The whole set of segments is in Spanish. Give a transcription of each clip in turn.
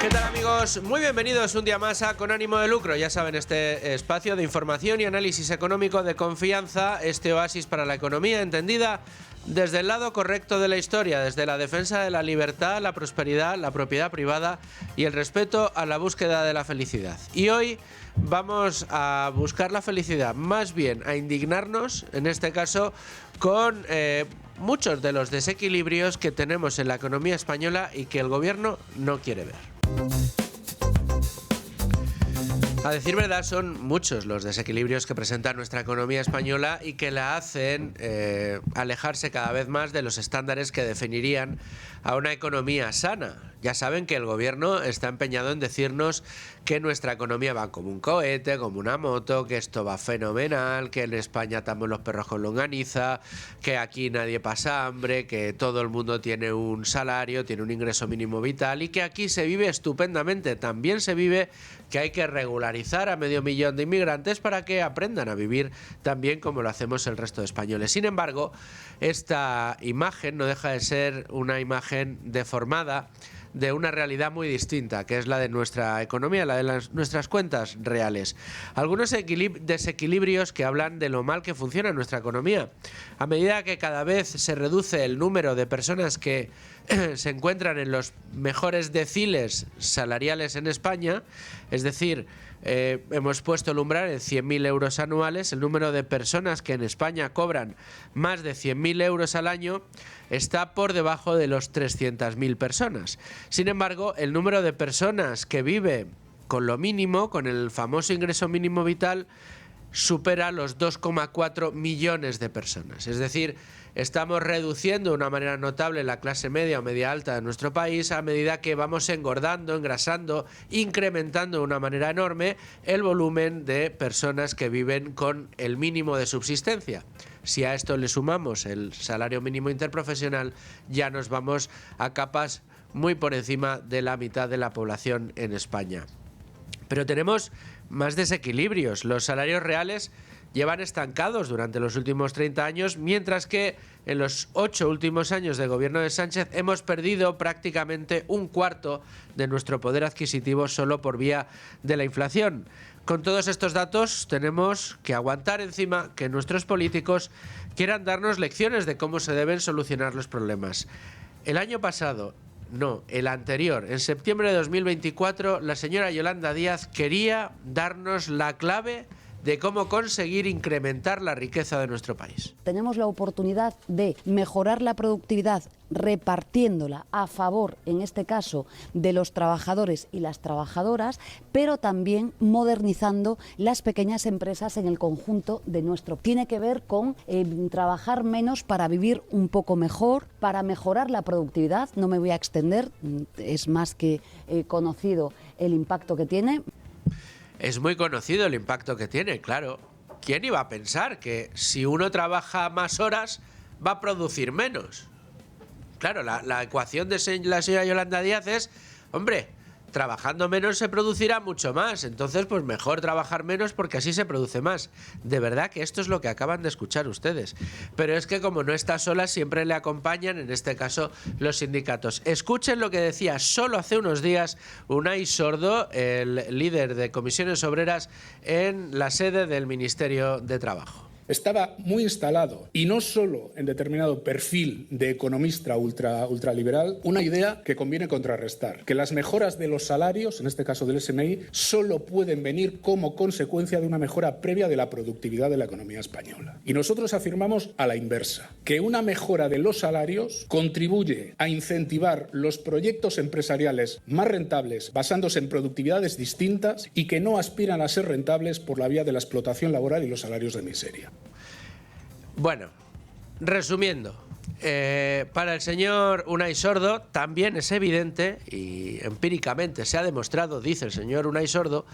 ¿Qué tal, amigos? Muy bienvenidos un día más a Con Ánimo de Lucro. Ya saben, este espacio de información y análisis económico de confianza, este oasis para la economía entendida desde el lado correcto de la historia, desde la defensa de la libertad, la prosperidad, la propiedad privada y el respeto a la búsqueda de la felicidad. Y hoy vamos a buscar la felicidad, más bien a indignarnos, en este caso, con muchos de los desequilibrios que tenemos en la economía española y que el gobierno no quiere ver. A decir verdad, son muchos los desequilibrios que presenta nuestra economía española y que la hacen alejarse cada vez más de los estándares que definirían a una economía sana. Ya saben que el gobierno está empeñado en decirnos que nuestra economía va como un cohete, como una moto, que esto va fenomenal, que en España estamos los perros con longaniza, que aquí nadie pasa hambre, que todo el mundo tiene un salario, tiene un ingreso mínimo vital y que aquí se vive estupendamente. También se vive que hay que regularizar a 500.000 de inmigrantes para que aprendan a vivir tan bien como lo hacemos el resto de españoles. Sin embargo, esta imagen no deja de ser una imagen deformada de una realidad muy distinta, que es la de nuestra economía, la de nuestras cuentas reales. Algunos desequilibrios que hablan de lo mal que funciona nuestra economía. A medida que cada vez se reduce el número de personas que se encuentran en los mejores deciles salariales en España, es decir, hemos puesto el umbral en 100.000 euros anuales, el número de personas que en España cobran más de 100.000 euros al año está por debajo de los 300.000 personas. Sin embargo, el número de personas que vive con lo mínimo, con el famoso ingreso mínimo vital, supera los 2,4 millones de personas. Es decir, estamos reduciendo de una manera notable la clase media o media alta de nuestro país a medida que vamos engordando, engrasando, incrementando de una manera enorme el volumen de personas que viven con el mínimo de subsistencia. Si a esto le sumamos el salario mínimo interprofesional, ya nos vamos a capas muy por encima de la mitad de la población en España. Pero tenemos más desequilibrios. Los salarios reales llevan estancados durante los últimos 30 años, mientras que en los 8 últimos años de gobierno de Sánchez hemos perdido prácticamente un cuarto de nuestro poder adquisitivo solo por vía de la inflación. Con todos estos datos tenemos que aguantar encima que nuestros políticos quieran darnos lecciones de cómo se deben solucionar los problemas. El año pasado, no, el anterior, en septiembre de 2024, la señora Yolanda Díaz quería darnos la clave de cómo conseguir incrementar la riqueza de nuestro país. Tenemos la oportunidad de mejorar la productividad repartiéndola a favor, en este caso, de los trabajadores y las trabajadoras, pero también modernizando las pequeñas empresas en el conjunto de nuestro. Tiene que ver con trabajar menos para vivir un poco mejor, para mejorar la productividad. No me voy a extender, es más que conocido el impacto que tiene. Es muy conocido el impacto que tiene, claro. ¿Quién iba a pensar que si uno trabaja más horas va a producir menos? Claro, la ecuación de la señora Yolanda Díaz es, hombre, trabajando menos se producirá mucho más, entonces pues mejor trabajar menos porque así se produce más. De verdad que esto es lo que acaban de escuchar ustedes. Pero es que como no está sola, siempre le acompañan, en este caso, los sindicatos. Escuchen lo que decía solo hace unos días Unai Sordo, el líder de Comisiones Obreras en la sede del Ministerio de Trabajo. Estaba muy instalado, y no solo en determinado perfil de economista ultraliberal, una idea que conviene contrarrestar, que las mejoras de los salarios, en este caso del SMI, solo pueden venir como consecuencia de una mejora previa de la productividad de la economía española. Y nosotros afirmamos a la inversa, que una mejora de los salarios contribuye a incentivar los proyectos empresariales más rentables basándose en productividades distintas y que no aspiran a ser rentables por la vía de la explotación laboral y los salarios de miseria. Bueno, resumiendo, para el señor Unai Sordo también es evidente y empíricamente se ha demostrado, dice el señor Unai Sordo,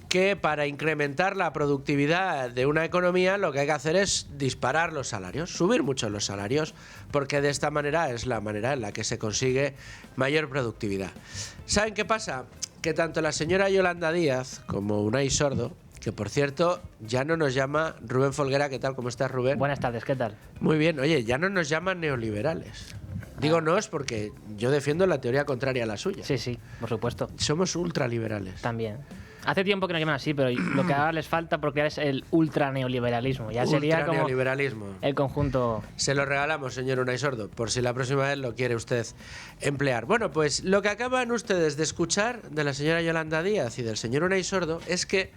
que para incrementar la productividad de una economía lo que hay que hacer es disparar los salarios, subir mucho los salarios, porque de esta manera es la manera en la que se consigue mayor productividad. ¿Saben qué pasa? Que tanto la señora Yolanda Díaz como Unai Sordo, que por cierto ya no nos llama Rubén Folguera. ¿Qué tal? ¿Cómo estás, Rubén? Buenas tardes, ¿qué tal? Muy bien. Oye, ya no nos llaman neoliberales. Digo nos porque yo defiendo la teoría contraria a la suya. Sí, sí, por supuesto. Somos ultraliberales. También. Hace tiempo que nos llaman así, pero lo que ahora les falta por crear es el ultraneoliberalismo. Ya sería como el conjunto. Se lo regalamos, señor Unai Sordo, por si la próxima vez lo quiere usted emplear. Bueno, pues lo que acaban ustedes de escuchar de la señora Yolanda Díaz y del señor Unai Sordo es que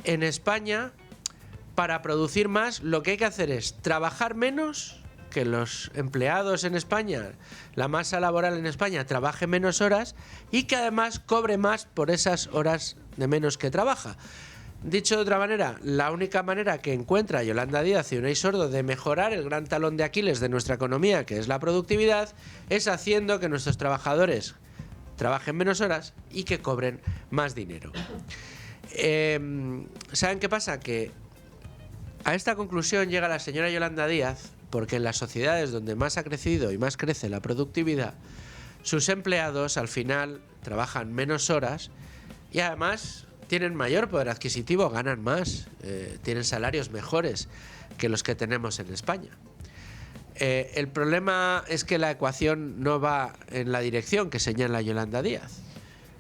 en España, para producir más, lo que hay que hacer es trabajar menos, que los empleados en España, la masa laboral en España, trabaje menos horas y que además cobre más por esas horas de menos que trabaja. Dicho de otra manera, la única manera que encuentra Yolanda Díaz y Unai Sordo de mejorar el gran talón de Aquiles de nuestra economía, que es la productividad, es haciendo que nuestros trabajadores trabajen menos horas y que cobren más dinero. ¿Saben qué pasa? Que a esta conclusión llega la señora Yolanda Díaz porque en las sociedades donde más ha crecido y más crece la productividad, sus empleados al final trabajan menos horas y además tienen mayor poder adquisitivo, ganan más, tienen salarios mejores que los que tenemos en España. El problema es que la ecuación no va en la dirección que señala Yolanda Díaz,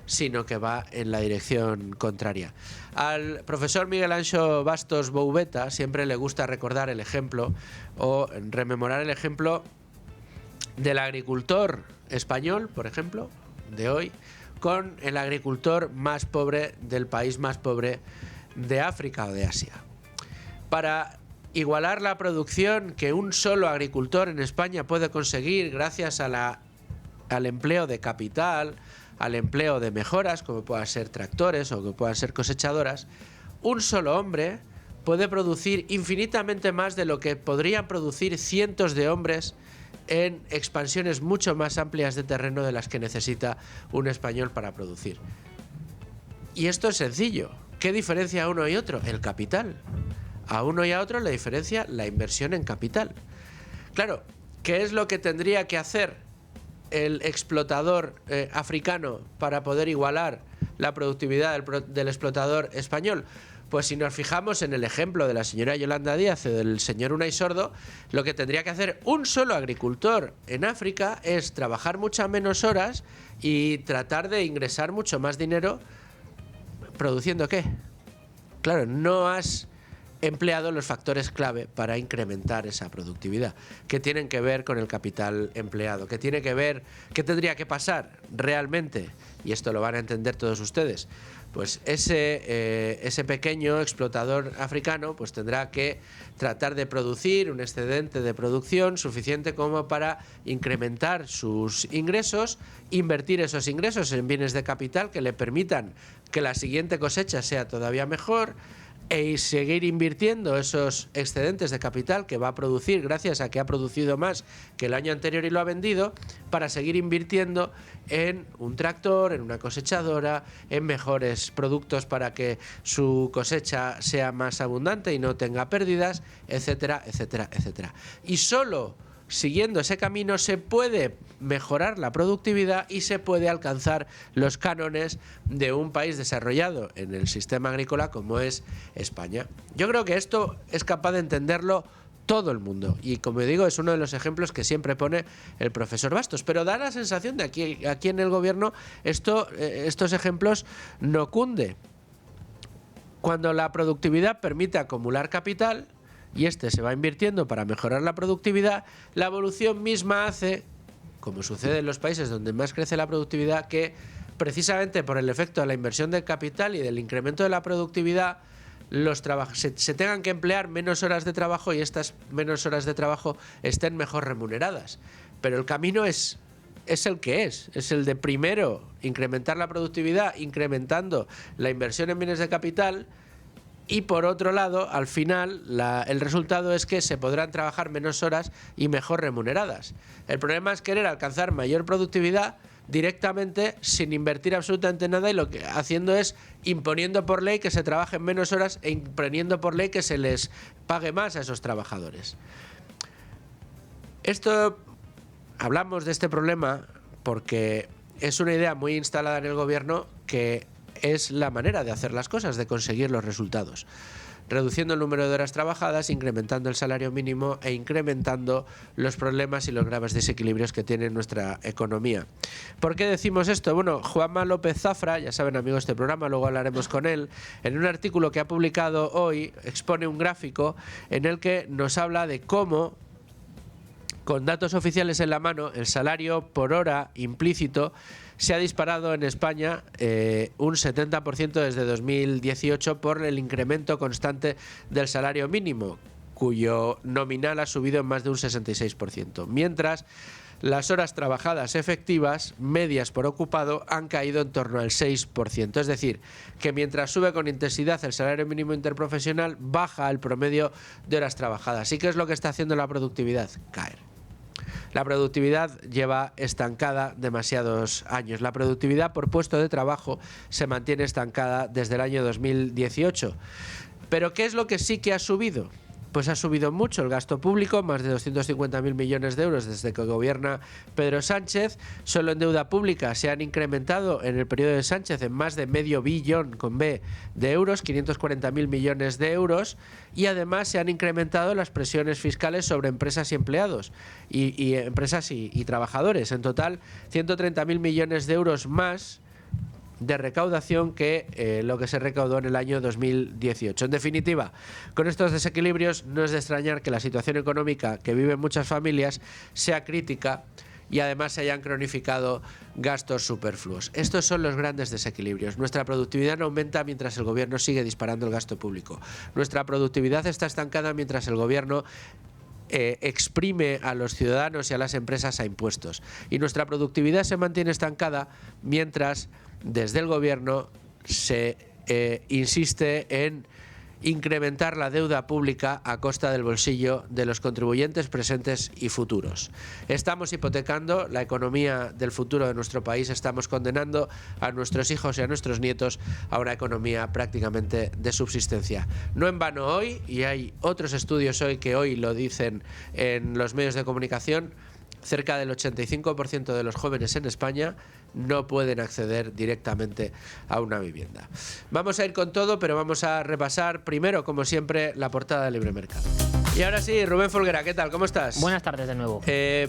sino que va en la dirección contraria. Al profesor Miguel Anxo Bastos Boubeta siempre le gusta recordar el ejemplo o rememorar el ejemplo del agricultor español, por ejemplo, de hoy, con el agricultor más pobre del país más pobre de África o de Asia. Para igualar la producción que un solo agricultor en España puede conseguir gracias a al empleo de capital, al empleo de mejoras, como puedan ser tractores o que puedan ser cosechadoras, un solo hombre puede producir infinitamente más de lo que podrían producir cientos de hombres en expansiones mucho más amplias de terreno de las que necesita un español para producir. Y esto es sencillo. ¿Qué diferencia a uno y otro? El capital. A uno y a otro le diferencia la inversión en capital. Claro, ¿qué es lo que tendría que hacer el explotador africano para poder igualar la productividad del explotador español? Pues si nos fijamos en el ejemplo de la señora Yolanda Díaz y del señor Unai Sordo, lo que tendría que hacer un solo agricultor en África es trabajar muchas menos horas y tratar de ingresar mucho más dinero. ¿Produciendo qué? Claro, no has empleado los factores clave para incrementar esa productividad, que tienen que ver con el capital empleado, que tiene que ver, ¿qué tendría que pasar realmente? Y esto lo van a entender todos ustedes. Pues ese pequeño explotador africano pues tendrá que tratar de producir un excedente de producción suficiente como para incrementar sus ingresos, invertir esos ingresos en bienes de capital que le permitan que la siguiente cosecha sea todavía mejor, y seguir invirtiendo esos excedentes de capital que va a producir gracias a que ha producido más que el año anterior y lo ha vendido, para seguir invirtiendo en un tractor, en una cosechadora, en mejores productos para que su cosecha sea más abundante y no tenga pérdidas, etcétera, etcétera, etcétera. Y solo siguiendo ese camino se puede mejorar la productividad y se puede alcanzar los cánones de un país desarrollado en el sistema agrícola como es España. Yo creo que esto es capaz de entenderlo todo el mundo y, como digo, es uno de los ejemplos que siempre pone el profesor Bastos, pero da la sensación de aquí en el gobierno estos ejemplos no cunde. Cuando la productividad permite acumular capital y este se va invirtiendo para mejorar la productividad, la evolución misma hace, como sucede en los países donde más crece la productividad, que precisamente por el efecto de la inversión del capital y del incremento de la productividad, se tengan que emplear menos horas de trabajo y estas menos horas de trabajo estén mejor remuneradas. Pero el camino es el que es el de primero incrementar la productividad, incrementando la inversión en bienes de capital. Y por otro lado, al final, el resultado es que se podrán trabajar menos horas y mejor remuneradas. El problema es querer alcanzar mayor productividad directamente sin invertir absolutamente nada, y lo que haciendo es imponiendo por ley que se trabajen menos horas e imponiendo por ley que se les pague más a esos trabajadores. Hablamos de este problema porque es una idea muy instalada en el gobierno que es la manera de hacer las cosas, de conseguir los resultados. reduciendo el número de horas trabajadas, incrementando el salario mínimo e incrementando los problemas y los graves desequilibrios que tiene nuestra economía. ¿Por qué decimos esto? Bueno, Juanma López Zafra, ya saben amigos de este programa, luego hablaremos con él, en un artículo que ha publicado hoy expone un gráfico en el que nos habla de cómo, con datos oficiales en la mano, el salario por hora implícito se ha disparado en España un 70% desde 2018 por el incremento constante del salario mínimo, cuyo nominal ha subido en más de un 66%, mientras las horas trabajadas efectivas medias por ocupado han caído en torno al 6%. Es decir, que mientras sube con intensidad el salario mínimo interprofesional, baja el promedio de horas trabajadas. ¿Y qué es lo que está haciendo la productividad? Caer. La productividad lleva estancada demasiados años. La productividad por puesto de trabajo se mantiene estancada desde el año 2018. ¿Pero qué es lo que sí que ha subido? Pues ha subido mucho el gasto público, más de 250.000 millones de euros desde que gobierna Pedro Sánchez. Solo en deuda pública se han incrementado en el periodo de Sánchez en más de medio billón con B de euros, 540.000 millones de euros, y además se han incrementado las presiones fiscales sobre empresas y empleados y empresas y trabajadores. En total, 130.000 millones de euros más de recaudación que lo que se recaudó en el año 2018. En definitiva, con estos desequilibrios no es de extrañar que la situación económica que viven muchas familias sea crítica y además se hayan cronificado gastos superfluos. Estos son los grandes desequilibrios. Nuestra productividad no aumenta mientras el gobierno sigue disparando el gasto público. Nuestra productividad está estancada mientras el gobierno exprime a los ciudadanos y a las empresas a impuestos. Y nuestra productividad se mantiene estancada mientras desde el gobierno se insiste en incrementar la deuda pública a costa del bolsillo de los contribuyentes presentes y futuros. Estamos hipotecando la economía del futuro de nuestro país, estamos condenando a nuestros hijos y a nuestros nietos a una economía prácticamente de subsistencia. No en vano hoy, y hay otros estudios hoy que hoy lo dicen en los medios de comunicación, cerca del 85% de los jóvenes en España no pueden acceder directamente a una vivienda. Vamos a ir con todo, pero vamos a repasar primero, como siempre, la portada de Libre Mercado. Y ahora sí, Rubén Folguera, ¿qué tal? ¿Cómo estás? Buenas tardes de nuevo.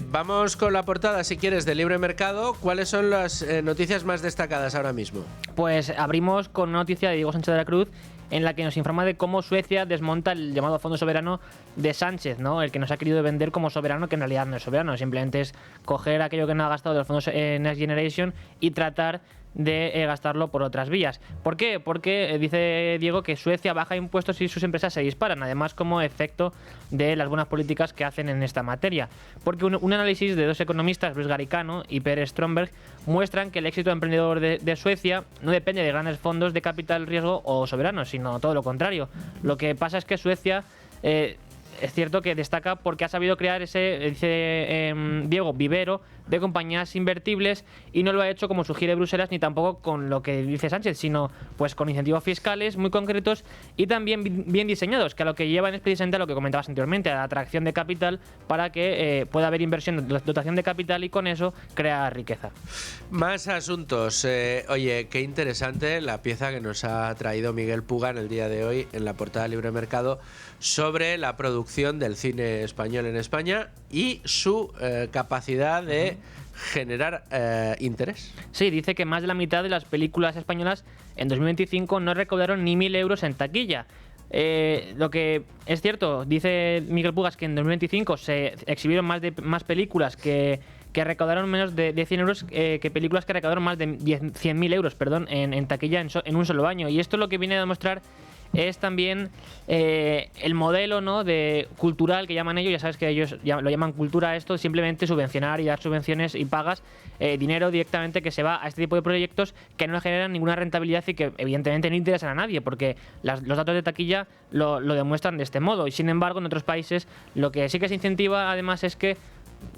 Vamos con la portada, si quieres, de Libre Mercado. ¿Cuáles son las noticias más destacadas ahora mismo? Pues abrimos con una noticia de Diego Sánchez de la Cruz, en la que nos informa de cómo Suecia desmonta el llamado Fondo Soberano de Sánchez, ¿no? El que nos ha querido vender como soberano, que en realidad no es soberano, simplemente es coger aquello que no ha gastado de los fondos Next Generation y tratar de gastarlo por otras vías. ¿Por qué? Porque dice Diego que Suecia baja impuestos y sus empresas se disparan, además como efecto de las buenas políticas que hacen en esta materia. Porque un análisis de dos economistas, Luis Garicano y Per Strömberg, muestran que el éxito emprendedor de Suecia no depende de grandes fondos de capital riesgo o soberanos, sino todo lo contrario. Lo que pasa es que Suecia es cierto que destaca porque ha sabido crear ese, dice Diego, vivero de compañías invertibles, y no lo ha hecho como sugiere Bruselas ni tampoco con lo que dice Sánchez, sino pues con incentivos fiscales muy concretos y también bien diseñados, que a lo que llevan es precisamente a lo que comentabas anteriormente, a la atracción de capital para que pueda haber inversión, dotación de capital y con eso crear riqueza. Más asuntos. Oye, qué interesante la pieza que nos ha traído Miguel Puga en el día de hoy en la portada de Libre Mercado sobre la producción del cine español en España y su capacidad de generar interés. Sí, dice que más de la mitad de las películas españolas en 2025 no recaudaron ni 1.000 euros en taquilla. Lo que es cierto, dice Miguel Pugas, que en 2025 se exhibieron más películas que recaudaron menos de 100 euros que películas que recaudaron más de 100.000 euros en taquilla en un solo año. Y esto lo que viene a demostrar es también el modelo, ¿no?, de cultural que llaman ellos. Ya sabes que ellos lo llaman cultura, esto simplemente subvencionar y dar subvenciones y pagas dinero directamente que se va a este tipo de proyectos que no generan ninguna rentabilidad y que evidentemente no interesan a nadie, porque los datos de taquilla lo demuestran de este modo. Y sin embargo, en otros países lo que sí que se incentiva además es que,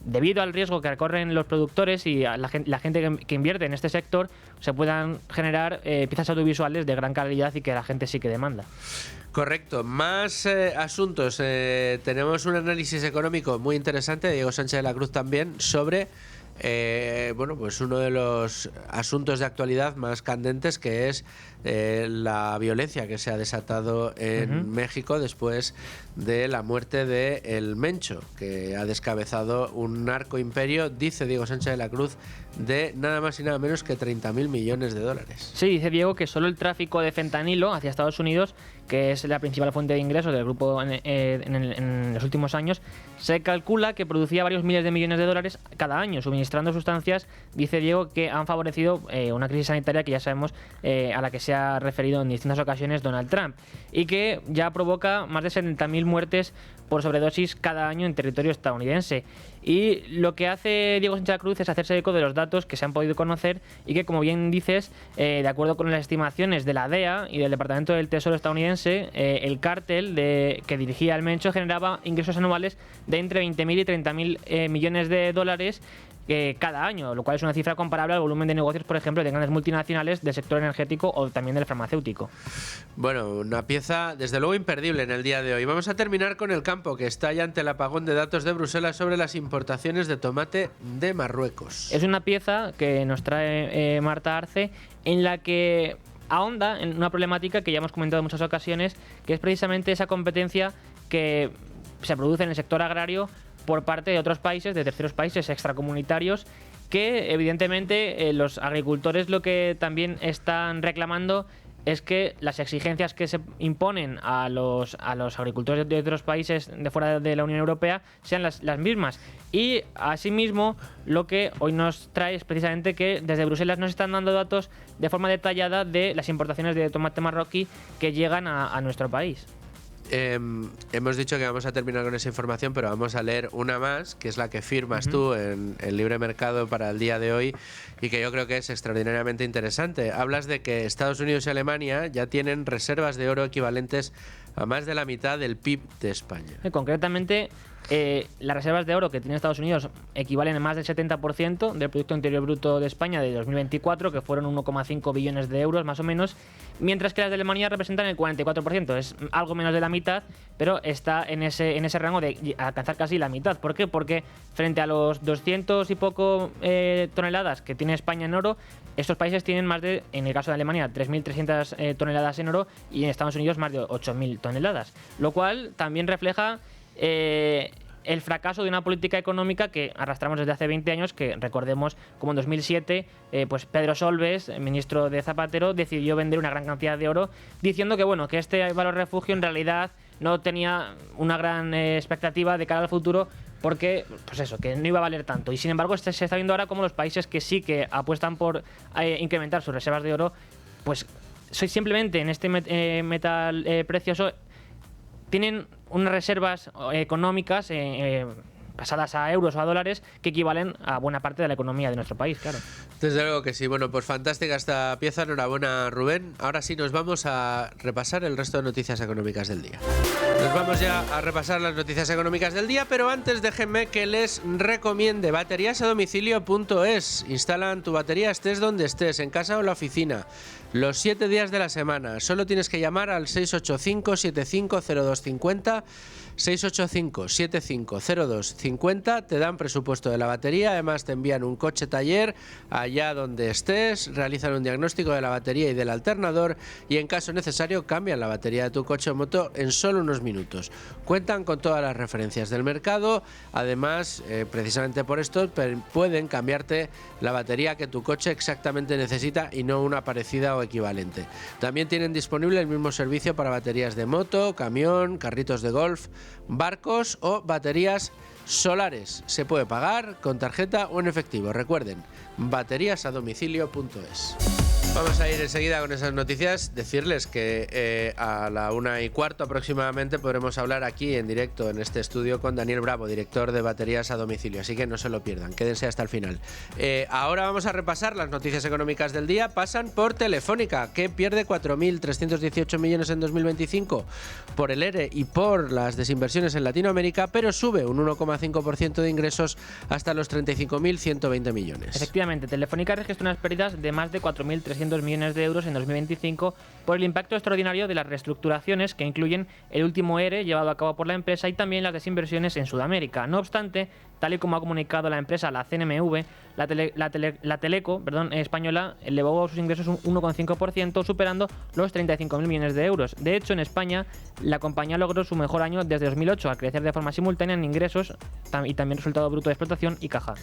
debido al riesgo que recorren los productores y a la gente que invierte en este sector, se puedan generar piezas audiovisuales de gran calidad y que la gente sí que demanda. Correcto. Más asuntos. Tenemos un análisis económico muy interesante, de Diego Sánchez de la Cruz también, sobre bueno, pues uno de los asuntos de actualidad más candentes, que es la violencia que se ha desatado en México después de la muerte de El Mencho, que ha descabezado un narcoimperio, dice Diego Sánchez de la Cruz, de nada más y nada menos que 30.000 millones de dólares. Sí, dice Diego que solo el tráfico de fentanilo hacia Estados Unidos, que es la principal fuente de ingresos del grupo en los últimos años, se calcula que producía varios miles de millones de dólares cada año, suministrando sustancias, dice Diego, que han favorecido una crisis sanitaria que ya sabemos a la que se ha referido en distintas ocasiones Donald Trump, y que ya provoca más de 70.000 muertes por sobredosis cada año en territorio estadounidense. Y lo que hace Diego Sánchez de la Cruz es hacerse eco de los datos que se han podido conocer y que, como bien dices, de acuerdo con las estimaciones de la DEA y del Departamento del Tesoro estadounidense, el cártel que dirigía El Mencho generaba ingresos anuales de entre 20.000 y 30.000 millones de dólares cada año, lo cual es una cifra comparable al volumen de negocios, por ejemplo, de grandes multinacionales del sector energético o también del farmacéutico. Bueno, una pieza desde luego imperdible en el día de hoy. Vamos a terminar con el campo, que está ya ante el apagón de datos de Bruselas sobre las importaciones de tomate de Marruecos. Es una pieza que nos trae Marta Arce, en la que ahonda en una problemática que ya hemos comentado en muchas ocasiones, que es precisamente esa competencia que se produce en el sector agrario por parte de otros países, de terceros países extracomunitarios, que evidentemente los agricultores lo que también están reclamando es que las exigencias que se imponen a los agricultores de otros países de fuera de la Unión Europea sean las mismas. Y asimismo, lo que hoy nos trae es precisamente que desde Bruselas nos están dando datos de forma detallada de las importaciones de tomate marroquí que llegan a nuestro país. Hemos dicho que vamos a terminar con esa información, pero vamos a leer una más, que es la que firmas tú en el Libre Mercado para el día de hoy y que yo creo que es extraordinariamente interesante. Hablas de que Estados Unidos y Alemania ya tienen reservas de oro equivalentes a más de la mitad del PIB de España. Concretamente, las reservas de oro que tiene Estados Unidos equivalen a más del 70% del Producto Interior Bruto de España de 2024, que fueron 1,5 billones de euros más o menos, mientras que las de Alemania representan el 44%. Es algo menos de la mitad, pero está en ese rango de alcanzar casi la mitad. ¿Por qué? Porque frente a los 200 y poco toneladas que tiene España en oro, estos países tienen más de, en el caso de Alemania, 3.300 toneladas en oro y en Estados Unidos más de 8.000 toneladas. Lo cual también refleja el fracaso de una política económica que arrastramos desde hace 20 años, que recordemos como en 2007 pues Pedro Solbes, ministro de Zapatero, decidió vender una gran cantidad de oro diciendo que bueno, que este valor refugio en realidad no tenía una gran expectativa de cara al futuro, porque pues eso, que no iba a valer tanto. Y sin embargo se está viendo ahora como los países que sí que apuestan por incrementar sus reservas de oro, pues simplemente en este metal precioso tienen unas reservas económicas pasadas a euros o a dólares que equivalen a buena parte de la economía de nuestro país, claro. Desde luego que sí. Bueno, pues fantástica esta pieza. Enhorabuena, Rubén. Ahora sí nos vamos a repasar el resto de noticias económicas del día. Nos vamos ya a repasar las noticias económicas del día, pero antes déjenme que les recomiende bateriasadomicilio.es. Instalan tu batería estés donde estés, en casa o en la oficina, los 7 días de la semana. Solo tienes que llamar al 685-750250, 685-750250, te dan presupuesto de la batería, además te envían un coche taller allá donde estés, realizan un diagnóstico de la batería y del alternador y en caso necesario cambian la batería de tu coche o moto en solo unos minutos. Cuentan con todas las referencias del mercado, además precisamente por esto pueden cambiarte la batería que tu coche exactamente necesita y no una parecida o equivalente. También tienen disponible el mismo servicio para baterías de moto, camión, carritos de golf, barcos o baterías solares. Se puede pagar con tarjeta o en efectivo. Recuerden, bateriasadomicilio.es. Vamos a ir enseguida con esas noticias. Decirles que a la 1:15 aproximadamente podremos hablar aquí en directo en este estudio con Daniel Bravo, director de Baterías a Domicilio. Así que no se lo pierdan, quédense hasta el final. Ahora vamos a repasar las noticias económicas del día. Pasan por Telefónica, que pierde 4.318 millones en 2025 por el ERE y por las desinversiones en Latinoamérica, pero sube un 1,5% de ingresos hasta los 35.120 millones. Efectivamente, Telefónica registra unas pérdidas de más de 4.300 millones de euros en 2025 por el impacto extraordinario de las reestructuraciones que incluyen el último ERE llevado a cabo por la empresa y también las desinversiones en Sudamérica. No obstante, Tal y como ha comunicado la empresa, la CNMV, la Teleco española elevó sus ingresos un 1,5%, superando los 35.000 millones de euros. De hecho, en España, la compañía logró su mejor año desde 2008, al crecer de forma simultánea en ingresos y también resultado bruto de explotación y caja.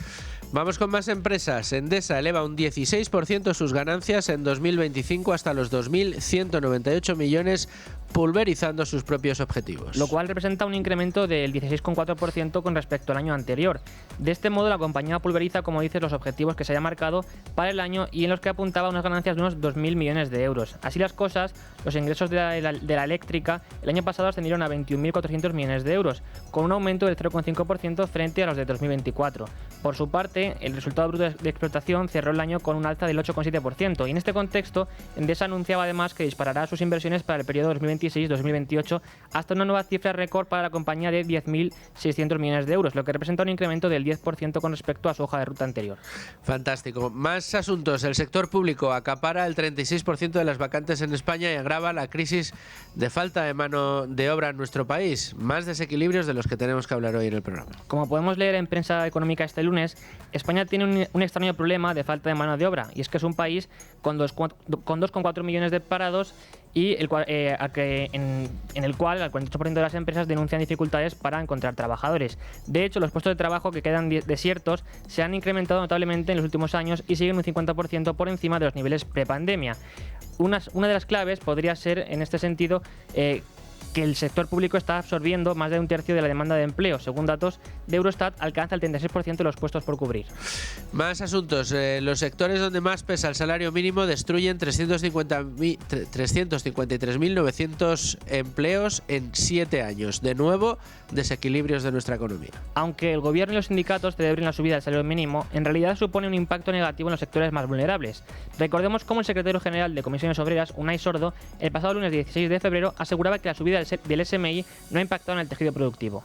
Vamos con más empresas. Endesa eleva un 16% sus ganancias en 2025 hasta los 2.198 millones, pulverizando sus propios objetivos. Lo cual representa un incremento del 16,4% con respecto al año anterior. De este modo, la compañía pulveriza, como dices, los objetivos que se haya marcado para el año y en los que apuntaba unas ganancias de unos 2.000 millones de euros. Así las cosas, los ingresos de la eléctrica el año pasado ascendieron a 21.400 millones de euros, con un aumento del 0,5% frente a los de 2024. Por su parte, el resultado bruto de explotación cerró el año con un alza del 8,7%, y en este contexto, Endesa anunciaba además que disparará sus inversiones para el periodo 2026-2028 hasta una nueva cifra récord para la compañía de 10.600 millones de euros, lo que representa un incremento del 10% con respecto a su hoja de ruta anterior. Fantástico. Más asuntos. El sector público acapara el 36% de las vacantes en España y agrava la crisis de falta de mano de obra en nuestro país. Más desequilibrios de los que tenemos que hablar hoy en el programa. Como podemos leer en prensa económica este lunes, España tiene un extraño problema de falta de mano de obra, y es que es un país con 2,4 millones de parados y en el cual el 48% de las empresas denuncian dificultades para encontrar trabajadores. De hecho, los puestos de trabajo que quedan desiertos se han incrementado notablemente en los últimos años y siguen un 50% por encima de los niveles prepandemia. Una de las claves podría ser, en este sentido, que el sector público está absorbiendo más de un tercio de la demanda de empleo. Según datos de Eurostat, alcanza el 36% de los puestos por cubrir. Más asuntos. Los sectores donde más pesa el salario mínimo destruyen 353.900 empleos en 7 años. De nuevo, desequilibrios de nuestra economía. Aunque el gobierno y los sindicatos celebren la subida del salario mínimo, en realidad supone un impacto negativo en los sectores más vulnerables. Recordemos cómo el secretario general de Comisiones Obreras, Unai Sordo, el pasado lunes 16 de febrero aseguraba que la subida del SMI no ha impactado en el tejido productivo.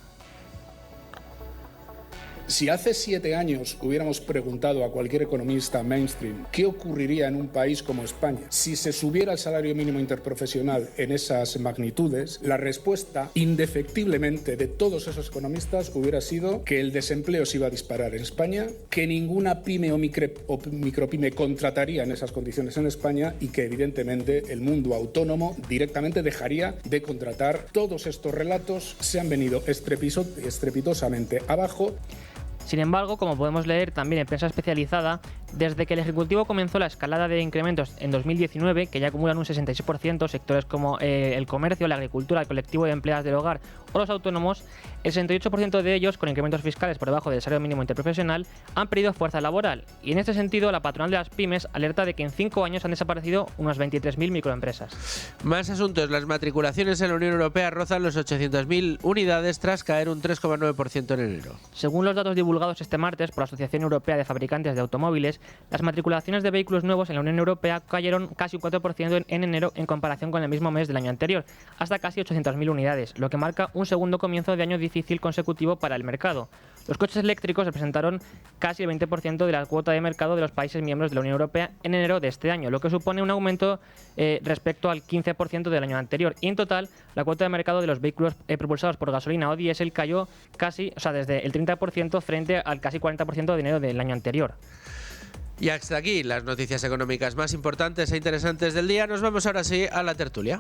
Si hace 7 años hubiéramos preguntado a cualquier economista mainstream qué ocurriría en un país como España si se subiera el salario mínimo interprofesional en esas magnitudes, la respuesta indefectiblemente de todos esos economistas hubiera sido que el desempleo se iba a disparar en España, que ninguna pyme o micropyme contrataría en esas condiciones en España y que evidentemente el mundo autónomo directamente dejaría de contratar. Todos estos relatos se han venido estrepitosamente abajo. Sin embargo, como podemos leer también en prensa especializada, desde que el Ejecutivo comenzó la escalada de incrementos en 2019, que ya acumulan un 66%, sectores como el comercio, la agricultura, el colectivo de empleadas del hogar o los autónomos, el 68% de ellos, con incrementos fiscales por debajo del salario mínimo interprofesional, han perdido fuerza laboral. Y en este sentido, la patronal de las pymes alerta de que en 5 años han desaparecido unas 23.000 microempresas. Más asuntos. Las matriculaciones en la Unión Europea rozan los 800.000 unidades tras caer un 3,9% en enero. Según los datos divulgados este martes por la Asociación Europea de Fabricantes de Automóviles, las matriculaciones de vehículos nuevos en la Unión Europea cayeron casi un 4% en enero en comparación con el mismo mes del año anterior, hasta casi 800.000 unidades, lo que marca un segundo comienzo de año difícil consecutivo para el mercado. Los coches eléctricos representaron casi el 20% de la cuota de mercado de los países miembros de la Unión Europea en enero de este año, lo que supone un aumento respecto al 15% del año anterior. Y en total, la cuota de mercado de los vehículos propulsados por gasolina o diésel cayó desde el 30% frente al casi 40% de enero del año anterior. Y hasta aquí las noticias económicas más importantes e interesantes del día. Nos vamos ahora sí a la tertulia.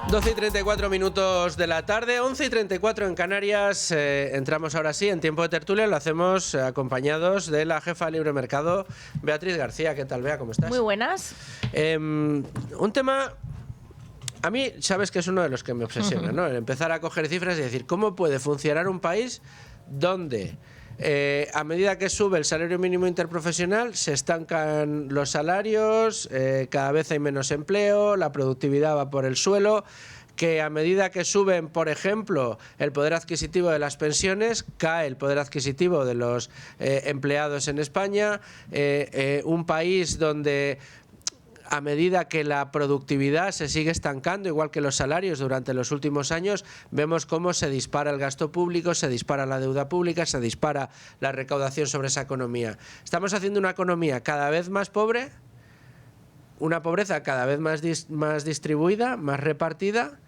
12:34 de la tarde, 11:34 en Canarias. Entramos ahora sí en tiempo de tertulia. Lo hacemos acompañados de la jefa de Libre Mercado, Beatriz García. ¿Qué tal, Bea? ¿Cómo estás? Muy buenas. Un tema... A mí, sabes que es uno de los que me obsesiona, ¿no? El empezar a coger cifras y decir, ¿cómo puede funcionar un país donde... a medida que sube el salario mínimo interprofesional, se estancan los salarios, cada vez hay menos empleo, la productividad va por el suelo, que a medida que suben, por ejemplo, el poder adquisitivo de las pensiones, cae el poder adquisitivo de los empleados en España, un país donde... A medida que la productividad se sigue estancando, igual que los salarios durante los últimos años, vemos cómo se dispara el gasto público, se dispara la deuda pública, se dispara la recaudación sobre esa economía. Estamos haciendo una economía cada vez más pobre, una pobreza cada vez más distribuida, más repartida,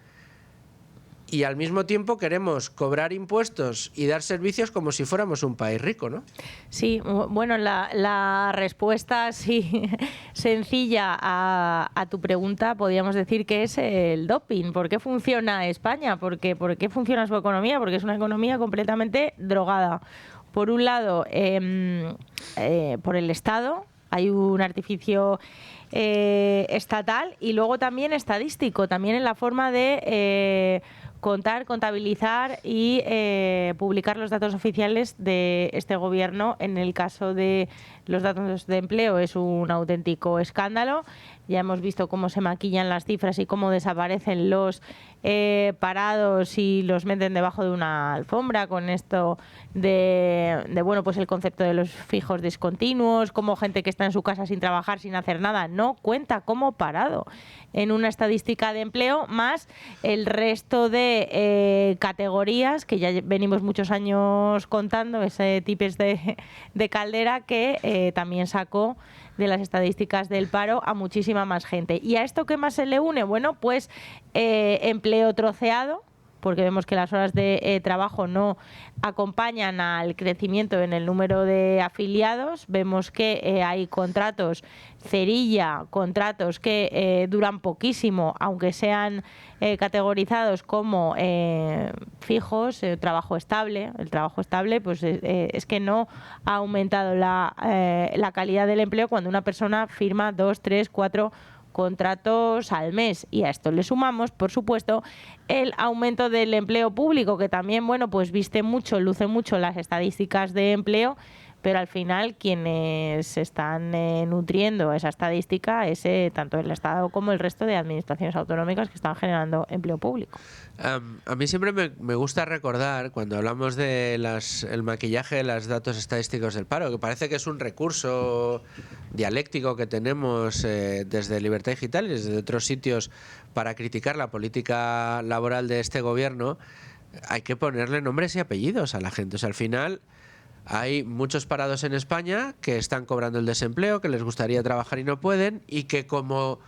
y al mismo tiempo queremos cobrar impuestos y dar servicios como si fuéramos un país rico, ¿no? Sí, bueno, la respuesta así sencilla a tu pregunta podríamos decir que es el doping. ¿Por qué funciona España? ¿Por qué funciona su economía? Porque es una economía completamente drogada. Por un lado, por el Estado, hay un artificio estatal y luego también estadístico, también en la forma de contar, contabilizar y publicar los datos oficiales de este gobierno. En el caso de los datos de empleo es un auténtico escándalo. Ya hemos visto cómo se maquillan las cifras y cómo desaparecen los parados y los meten debajo de una alfombra con esto de bueno, pues el concepto de los fijos discontinuos, como gente que está en su casa sin trabajar, sin hacer nada, no cuenta como parado en una estadística de empleo, más el resto de categorías que ya venimos muchos años contando, ese tipes de Caldera que también sacó de las estadísticas del paro a muchísima más gente. ¿Y a esto qué más se le une? Bueno, pues empleo troceado, porque vemos que las horas de trabajo no acompañan al crecimiento en el número de afiliados. Vemos que hay contratos cerilla, contratos que duran poquísimo, aunque sean categorizados como fijos, trabajo estable. El trabajo estable pues es que no ha aumentado la calidad del empleo cuando una persona firma 2, 3, 4 contratos al mes, y a esto le sumamos, por supuesto, el aumento del empleo público, que también, bueno, pues luce mucho las estadísticas de empleo, pero al final quienes están nutriendo esa estadística es tanto el Estado como el resto de administraciones autonómicas que están generando empleo público. A mí siempre me gusta recordar, cuando hablamos de el maquillaje de los datos estadísticos del paro, que parece que es un recurso dialéctico que tenemos desde Libertad Digital y desde otros sitios para criticar la política laboral de este gobierno. Hay que ponerle nombres y apellidos a la gente. O sea, al final hay muchos parados en España que están cobrando el desempleo, que les gustaría trabajar y no pueden, y que como,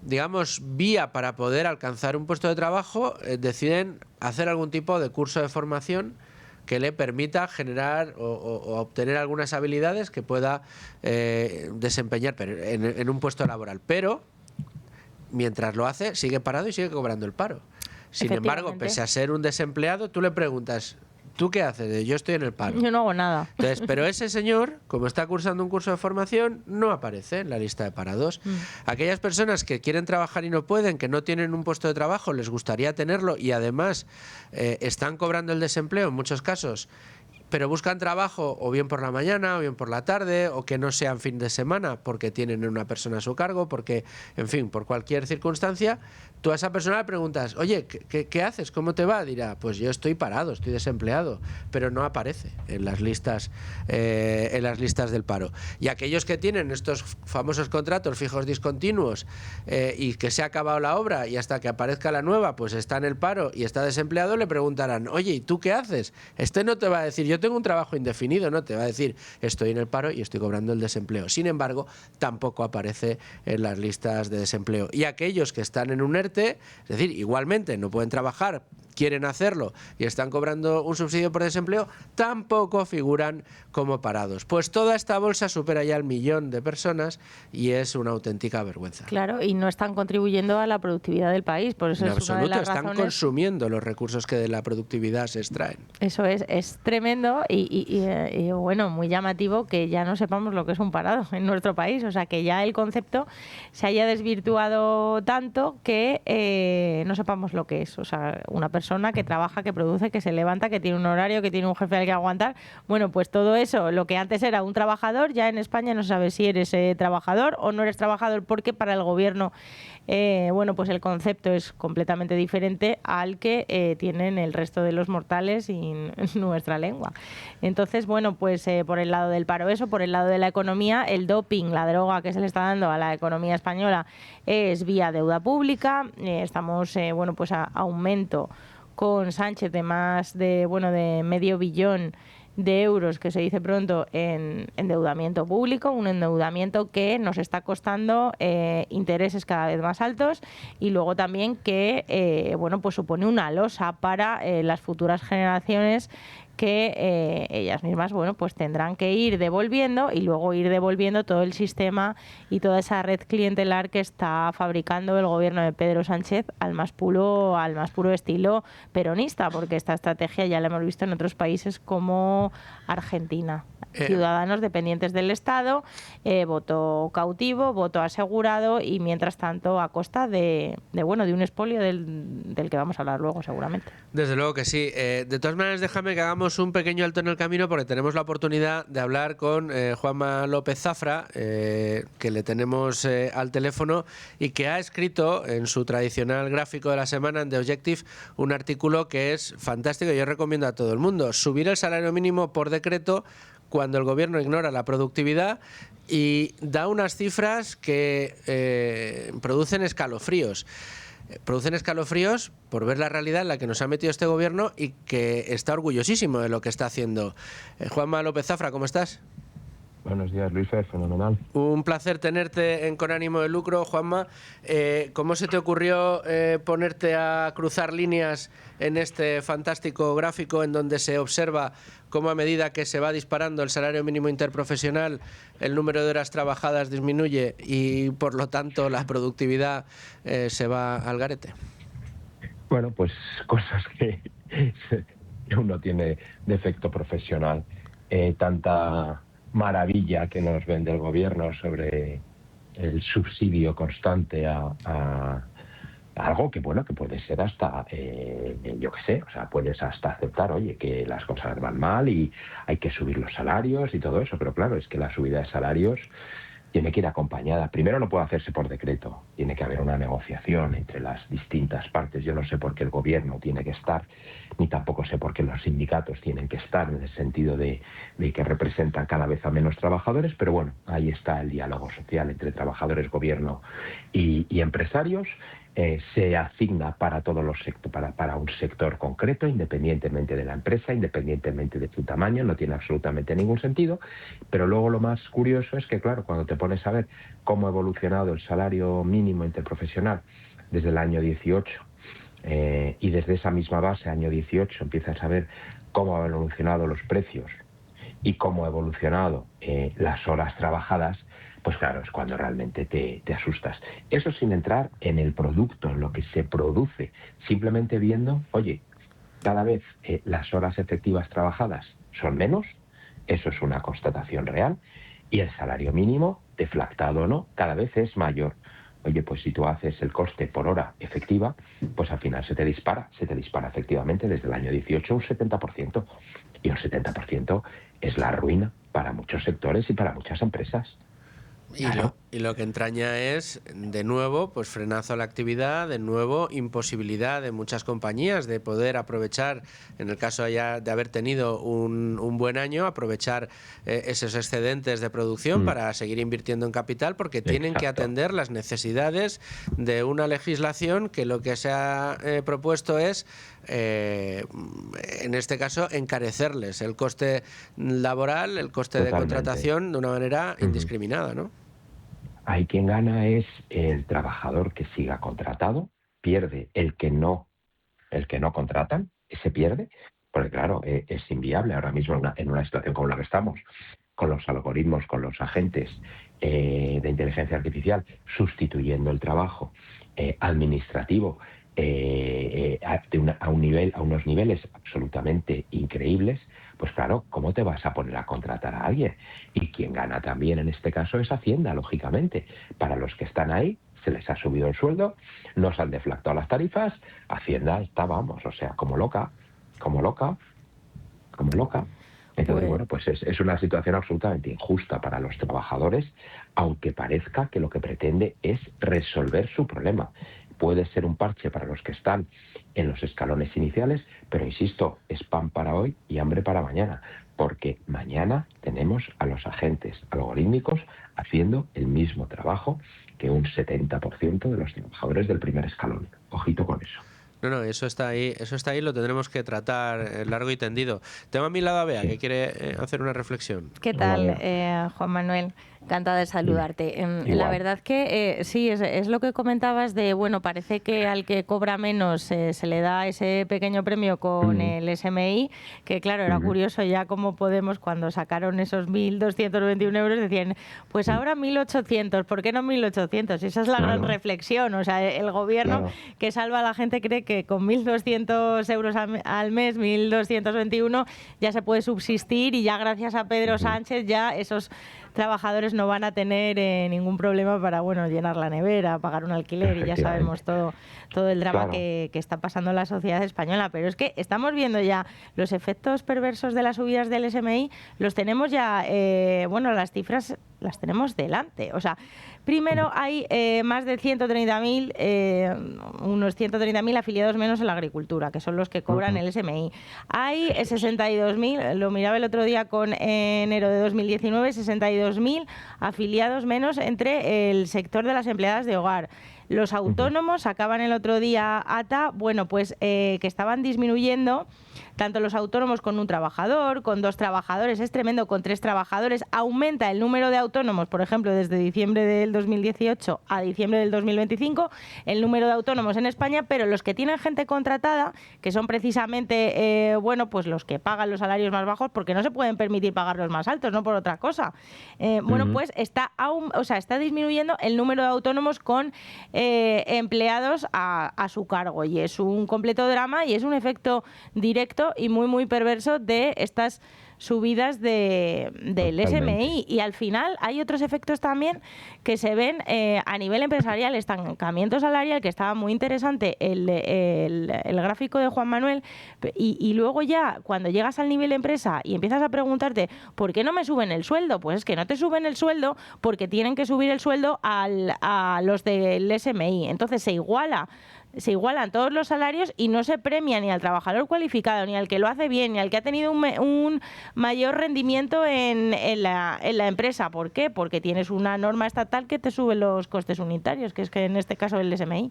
digamos, vía para poder alcanzar un puesto de trabajo, deciden hacer algún tipo de curso de formación que le permita generar o obtener algunas habilidades que pueda desempeñar en un puesto laboral. Pero, mientras lo hace, sigue parado y sigue cobrando el paro. Sin embargo, pese a ser un desempleado, tú le preguntas: ¿tú qué haces? Yo estoy en el paro. Yo no hago nada. Entonces, pero ese señor, como está cursando un curso de formación, no aparece en la lista de parados. Aquellas personas que quieren trabajar y no pueden, que no tienen un puesto de trabajo, les gustaría tenerlo y además están cobrando el desempleo en muchos casos, pero buscan trabajo o bien por la mañana o bien por la tarde, o que no sean fin de semana porque tienen una persona a su cargo, porque, en fin, por cualquier circunstancia, tú a esa persona le preguntas: oye, ¿qué haces? ¿Cómo te va? Dirá: pues yo estoy parado, estoy desempleado, pero no aparece en las listas del paro. Y aquellos que tienen estos famosos contratos fijos discontinuos y que se ha acabado la obra y hasta que aparezca la nueva, pues está en el paro y está desempleado, le preguntarán: oye, ¿y tú qué haces? Este no te va a decir: yo tengo un trabajo indefinido, no, te va a decir: estoy en el paro y estoy cobrando el desempleo. Sin embargo, tampoco aparece en las listas de desempleo. Y aquellos que están en un ERTE, es decir, igualmente no pueden trabajar, quieren hacerlo y están cobrando un subsidio por desempleo, tampoco figuran como parados. Pues toda esta bolsa supera ya el 1 millón de personas y es una auténtica vergüenza. Claro, y no están contribuyendo a la productividad del país, por eso en es absoluto, una de las están razones. consumiendo los recursos que de la productividad se extraen. Eso es tremendo y bueno, muy llamativo que ya no sepamos lo que es un parado en nuestro país, o sea, que ya el concepto se haya desvirtuado tanto que no sepamos lo que es, o sea, una persona que trabaja, que produce, que se levanta, que tiene un horario, que tiene un jefe al que aguantar. Bueno, pues todo eso, lo que antes era un trabajador, ya en España no se sabe si eres trabajador o no eres trabajador, porque para el gobierno bueno, pues el concepto es completamente diferente al que tienen el resto de los mortales en nuestra lengua. Entonces, bueno, pues por el lado del paro eso, por el lado de la economía, el doping, la droga que se le está dando a la economía española es vía deuda pública. Estamos, bueno, pues a aumento con Sánchez de más de, bueno, de medio billón de euros, que se dice pronto, en endeudamiento público, un endeudamiento que nos está costando intereses cada vez más altos, y luego también que bueno, pues supone una losa para las futuras generaciones, que ellas mismas, bueno, pues tendrán que ir devolviendo, y luego ir devolviendo todo el sistema y toda esa red clientelar que está fabricando el gobierno de Pedro Sánchez al más puro estilo peronista, porque esta estrategia ya la hemos visto en otros países como Argentina. Ciudadanos dependientes del Estado, voto cautivo, voto asegurado, y mientras tanto a costa de un expolio del que vamos a hablar luego seguramente. Desde luego que sí. De todas maneras, déjame que hagamos un pequeño alto en el camino, porque tenemos la oportunidad de hablar con Juanma López Zafra, que le tenemos al teléfono, y que ha escrito en su tradicional gráfico de la semana en The Objective un artículo que es fantástico y yo recomiendo a todo el mundo: subir el salario mínimo por decreto cuando el gobierno ignora la productividad, y da unas cifras que producen escalofríos. Producen escalofríos por ver la realidad en la que nos ha metido este gobierno y que está orgullosísimo de lo que está haciendo. Juanma López Zafra, ¿cómo estás? Buenos días, Luis Fer, fenomenal. Un placer tenerte en Con Ánimo de Lucro, Juanma. ¿Cómo se te ocurrió ponerte a cruzar líneas en este fantástico gráfico en donde se observa cómo, a medida que se va disparando el salario mínimo interprofesional, el número de horas trabajadas disminuye y, por lo tanto, la productividad se va al garete? Bueno, pues cosas que uno tiene de efecto profesional. Tanta maravilla que nos vende el gobierno sobre el subsidio constante a algo que, bueno, que puede ser hasta, yo qué sé, o sea, puedes hasta aceptar, oye, que las cosas van mal y hay que subir los salarios y todo eso, pero claro, es que la subida de salarios tiene que ir acompañada. Primero, no puede hacerse por decreto, tiene que haber una negociación entre las distintas partes. Yo no sé por qué el gobierno tiene que estar, ni tampoco sé por qué los sindicatos tienen que estar, en el sentido de que representan cada vez a menos trabajadores, pero bueno, ahí está el diálogo social entre trabajadores, gobierno y empresarios. Se asigna para todos los para un sector concreto, independientemente de la empresa, independientemente de su tamaño, no tiene absolutamente ningún sentido. Pero luego lo más curioso es que, claro, cuando te pones a ver cómo ha evolucionado el salario mínimo interprofesional desde el año 18, y desde esa misma base, año 18, empiezas a ver cómo han evolucionado los precios y cómo ha evolucionado las horas trabajadas, pues claro, es cuando realmente te asustas. Eso sin entrar en el producto, en lo que se produce, simplemente viendo, oye, cada vez las horas efectivas trabajadas son menos, eso es una constatación real, y el salario mínimo, deflactado o no, cada vez es mayor. Oye, pues si tú haces el coste por hora efectiva, pues al final se te dispara efectivamente desde el año 18 un 70%, y un 70% es la ruina para muchos sectores y para muchas empresas. Y lo que entraña es, de nuevo, pues frenazo a la actividad, de nuevo imposibilidad de muchas compañías de poder aprovechar, en el caso ya de haber tenido un buen año, aprovechar esos excedentes de producción para seguir invirtiendo en capital, porque tienen que atender las necesidades de una legislación que lo que se ha propuesto es, en este caso, encarecerles el coste laboral, el coste de contratación de una manera indiscriminada, ¿no? Ahí quien gana es el trabajador que siga contratado, pierde el que no contratan, ese pierde, porque claro, es inviable ahora mismo en una situación como la que estamos, con los algoritmos, con los agentes de inteligencia artificial sustituyendo el trabajo administrativo a unos niveles absolutamente increíbles. Pues claro, ¿cómo te vas a poner a contratar a alguien? Y quien gana también en este caso es Hacienda, lógicamente. Para los que están ahí, se les ha subido el sueldo, no se han deflactado las tarifas, Hacienda está, vamos, o sea, como loca. Entonces, bueno, pues es una situación absolutamente injusta para los trabajadores, aunque parezca que lo que pretende es resolver su problema. Puede ser un parche para los que están en los escalones iniciales, pero insisto, es pan para hoy y hambre para mañana, porque mañana tenemos a los agentes algorítmicos haciendo el mismo trabajo que un 70% de los trabajadores del primer escalón. Ojito con eso. No, eso está ahí, lo tendremos que tratar largo y tendido. Tengo a mi lado a Bea, que quiere hacer una reflexión. ¿Qué tal, Juan Manuel? Encantada de saludarte. La verdad que sí, es lo que comentabas de, bueno, parece que al que cobra menos se le da ese pequeño premio con el SMI, que claro, era curioso ya cómo Podemos, cuando sacaron esos 1.221 euros, decían, pues ahora 1.800, ¿por qué no 1.800? Esa es la gran reflexión. O sea, el gobierno que salva a la gente cree que con 1.200 euros al mes, 1.221, ya se puede subsistir y ya gracias a Pedro Sánchez ya esos trabajadores no van a tener ningún problema para, bueno, llenar la nevera, pagar un alquiler, y ya sabemos todo el drama que está pasando en la sociedad española. Pero es que estamos viendo ya los efectos perversos de las subidas del SMI, los tenemos ya, bueno, las cifras las tenemos delante. O sea, primero hay más de 130.000, unos 130.000 afiliados menos en la agricultura, que son los que cobran el SMI. Hay 62.000, lo miraba el otro día con enero de 2019, 62.000 afiliados menos entre el sector de las empleadas de hogar. Los autónomos, acaban el otro día ATA, bueno, pues que estaban disminuyendo, tanto los autónomos con un trabajador, con 2 trabajadores, es tremendo, con 3 trabajadores, aumenta el número de autónomos, por ejemplo, desde diciembre del 2018 a diciembre del 2025, el número de autónomos en España, pero los que tienen gente contratada, que son precisamente, bueno, pues los que pagan los salarios más bajos, porque no se pueden permitir pagar los más altos, no por otra cosa. Bueno, pues está disminuyendo el número de autónomos con empleados a su cargo, y es un completo drama y es un efecto directo y muy muy perverso de estas subidas del SMI. Y al final hay otros efectos también que se ven a nivel empresarial, estancamiento salarial, que estaba muy interesante el gráfico de Juan Manuel, y luego ya cuando llegas al nivel empresa y empiezas a preguntarte ¿por qué no me suben el sueldo? Pues es que no te suben el sueldo porque tienen que subir el sueldo a los del SMI. Entonces se igualan todos los salarios y no se premia ni al trabajador cualificado, ni al que lo hace bien, ni al que ha tenido un mayor rendimiento en la empresa. ¿Por qué? Porque tienes una norma estatal que te sube los costes unitarios, que es que en este caso el SMI.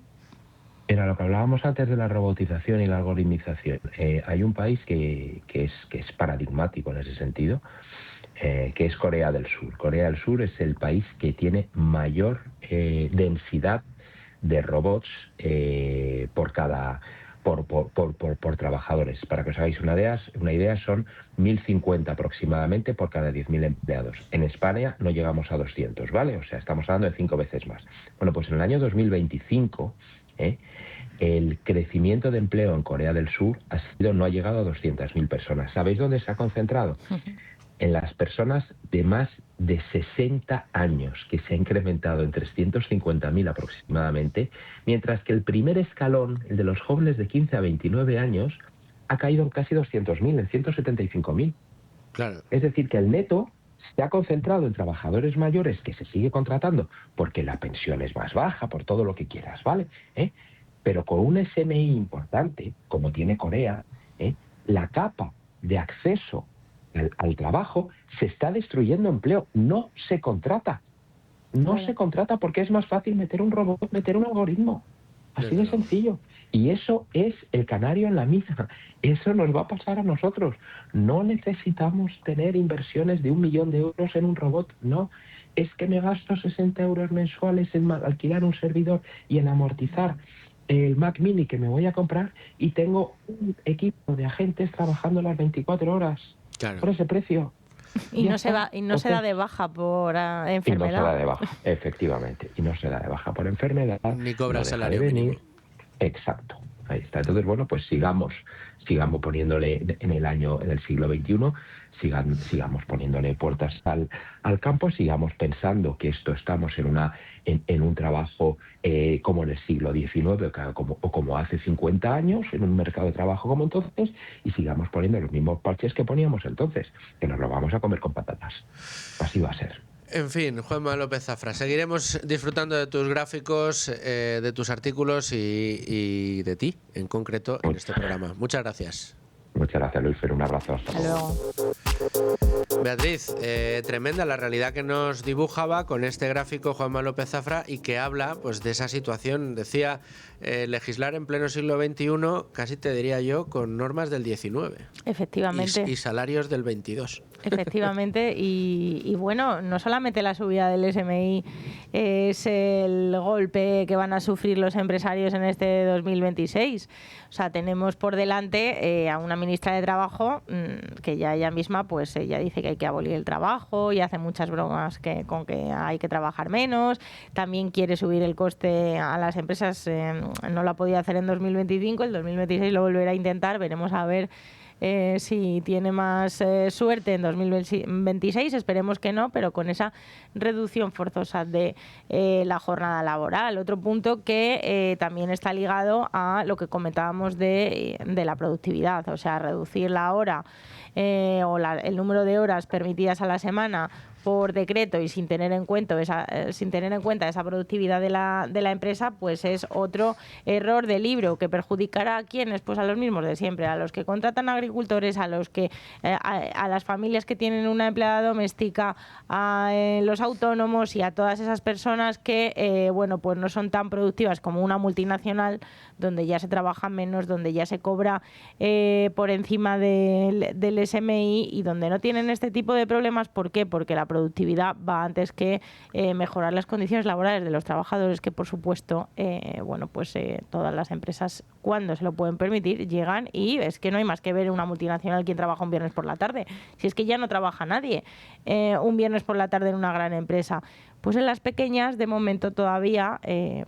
Era lo que hablábamos antes de la robotización y la algoritmización. Hay un país que es paradigmático en ese sentido, que es Corea del Sur. Corea del Sur es el país que tiene mayor densidad de robots por trabajadores. Para que os hagáis una idea, son 1.050 aproximadamente por cada 10.000 empleados. En España no llegamos a 200, ¿vale? O sea, estamos hablando de 5 veces más. Bueno, pues en el año 2025 el crecimiento de empleo en Corea del Sur no ha llegado a 200.000 personas. ¿Sabéis dónde se ha concentrado? En las personas de más de 60 años, que se ha incrementado en 350.000 aproximadamente, mientras que el primer escalón, el de los jóvenes de 15 a 29 años, ha caído en casi 200.000, en 175.000. Claro. Es decir, que el neto se ha concentrado en trabajadores mayores que se sigue contratando porque la pensión es más baja, por todo lo que quieras, ¿vale? Pero con un SMI importante, como tiene Corea, la capa de acceso al trabajo se está destruyendo empleo, no se contrata. No se contrata porque es más fácil meter un robot, meter un algoritmo. Así de sencillo. Y eso es el canario en la mina. Eso nos va a pasar a nosotros. No necesitamos tener inversiones de 1 millón de euros en un robot, no. Es que me gasto 60 euros mensuales en alquilar un servidor y en amortizar el Mac Mini que me voy a comprar, y tengo un equipo de agentes trabajando las 24 horas. Claro. Por ese precio. Y no se da de baja por enfermedad. Y no se da de baja, efectivamente. Y no se da de baja por enfermedad. Ni cobra el salario mínimo. Exacto. Ahí está. Entonces, bueno, pues sigamos poniéndole en el siglo XXI, sigamos poniéndole puertas al campo, sigamos pensando que estamos en un trabajo como en el siglo XIX o como hace 50 años, en un mercado de trabajo como entonces, y sigamos poniendo los mismos parches que poníamos entonces, que nos lo vamos a comer con patatas. Así va a ser. En fin, Juanma López Zafra, seguiremos disfrutando de tus gráficos, de tus artículos y de ti, en concreto, en este programa. Muchas gracias. Muchas gracias, Luis. Un abrazo. Hasta luego. Beatriz, tremenda la realidad que nos dibujaba con este gráfico Juanma López Zafra y que habla pues de esa situación. Decía, legislar en pleno siglo XXI, casi te diría yo, con normas del XIX. Efectivamente. Y salarios del 22. Efectivamente, y bueno, no solamente la subida del SMI es el golpe que van a sufrir los empresarios en este 2026. O sea, tenemos por delante a una ministra de Trabajo que ya ella misma, pues ella dice que hay que abolir el trabajo y hace muchas bromas con que hay que trabajar menos. También quiere subir el coste a las empresas, no lo ha podido hacer en 2025, el 2026 lo volverá a intentar, veremos a ver si tiene más suerte en 2026, esperemos que no, pero con esa reducción forzosa de la jornada laboral. Otro punto que también está ligado a lo que comentábamos de la productividad, o sea, reducir la hora el número de horas permitidas a la semana por decreto y sin tener en cuenta esa productividad de la empresa, pues es otro error de libro que perjudicará a quienes, pues a los mismos de siempre, a los que contratan agricultores, a los que a las familias que tienen una empleada doméstica, a los autónomos y a todas esas personas que bueno, pues no son tan productivas como una multinacional, donde ya se trabaja menos, donde ya se cobra por encima del SMI y donde no tienen este tipo de problemas. ¿Por qué? Porque la productividad va antes que mejorar las condiciones laborales de los trabajadores, que por supuesto, bueno, pues todas las empresas, cuando se lo pueden permitir, llegan, y es que no hay más que ver una multinacional quien trabaja un viernes por la tarde. Si es que ya no trabaja nadie un viernes por la tarde en una gran empresa. Pues en las pequeñas, de momento todavía,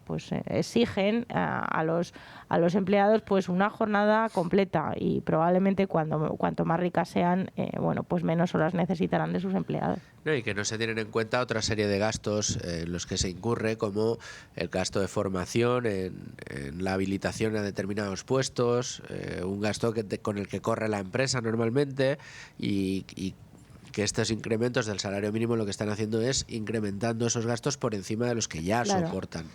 pues exigen a los empleados pues una jornada completa, y probablemente cuanto más ricas sean, bueno, pues menos horas necesitarán de sus empleados. No, y que no se tienen en cuenta otra serie de gastos en los que se incurre, como el gasto de formación en la habilitación a determinados puestos, un gasto con el que corre la empresa normalmente, y que estos incrementos del salario mínimo lo que están haciendo es incrementando esos gastos por encima de los que ya soportan.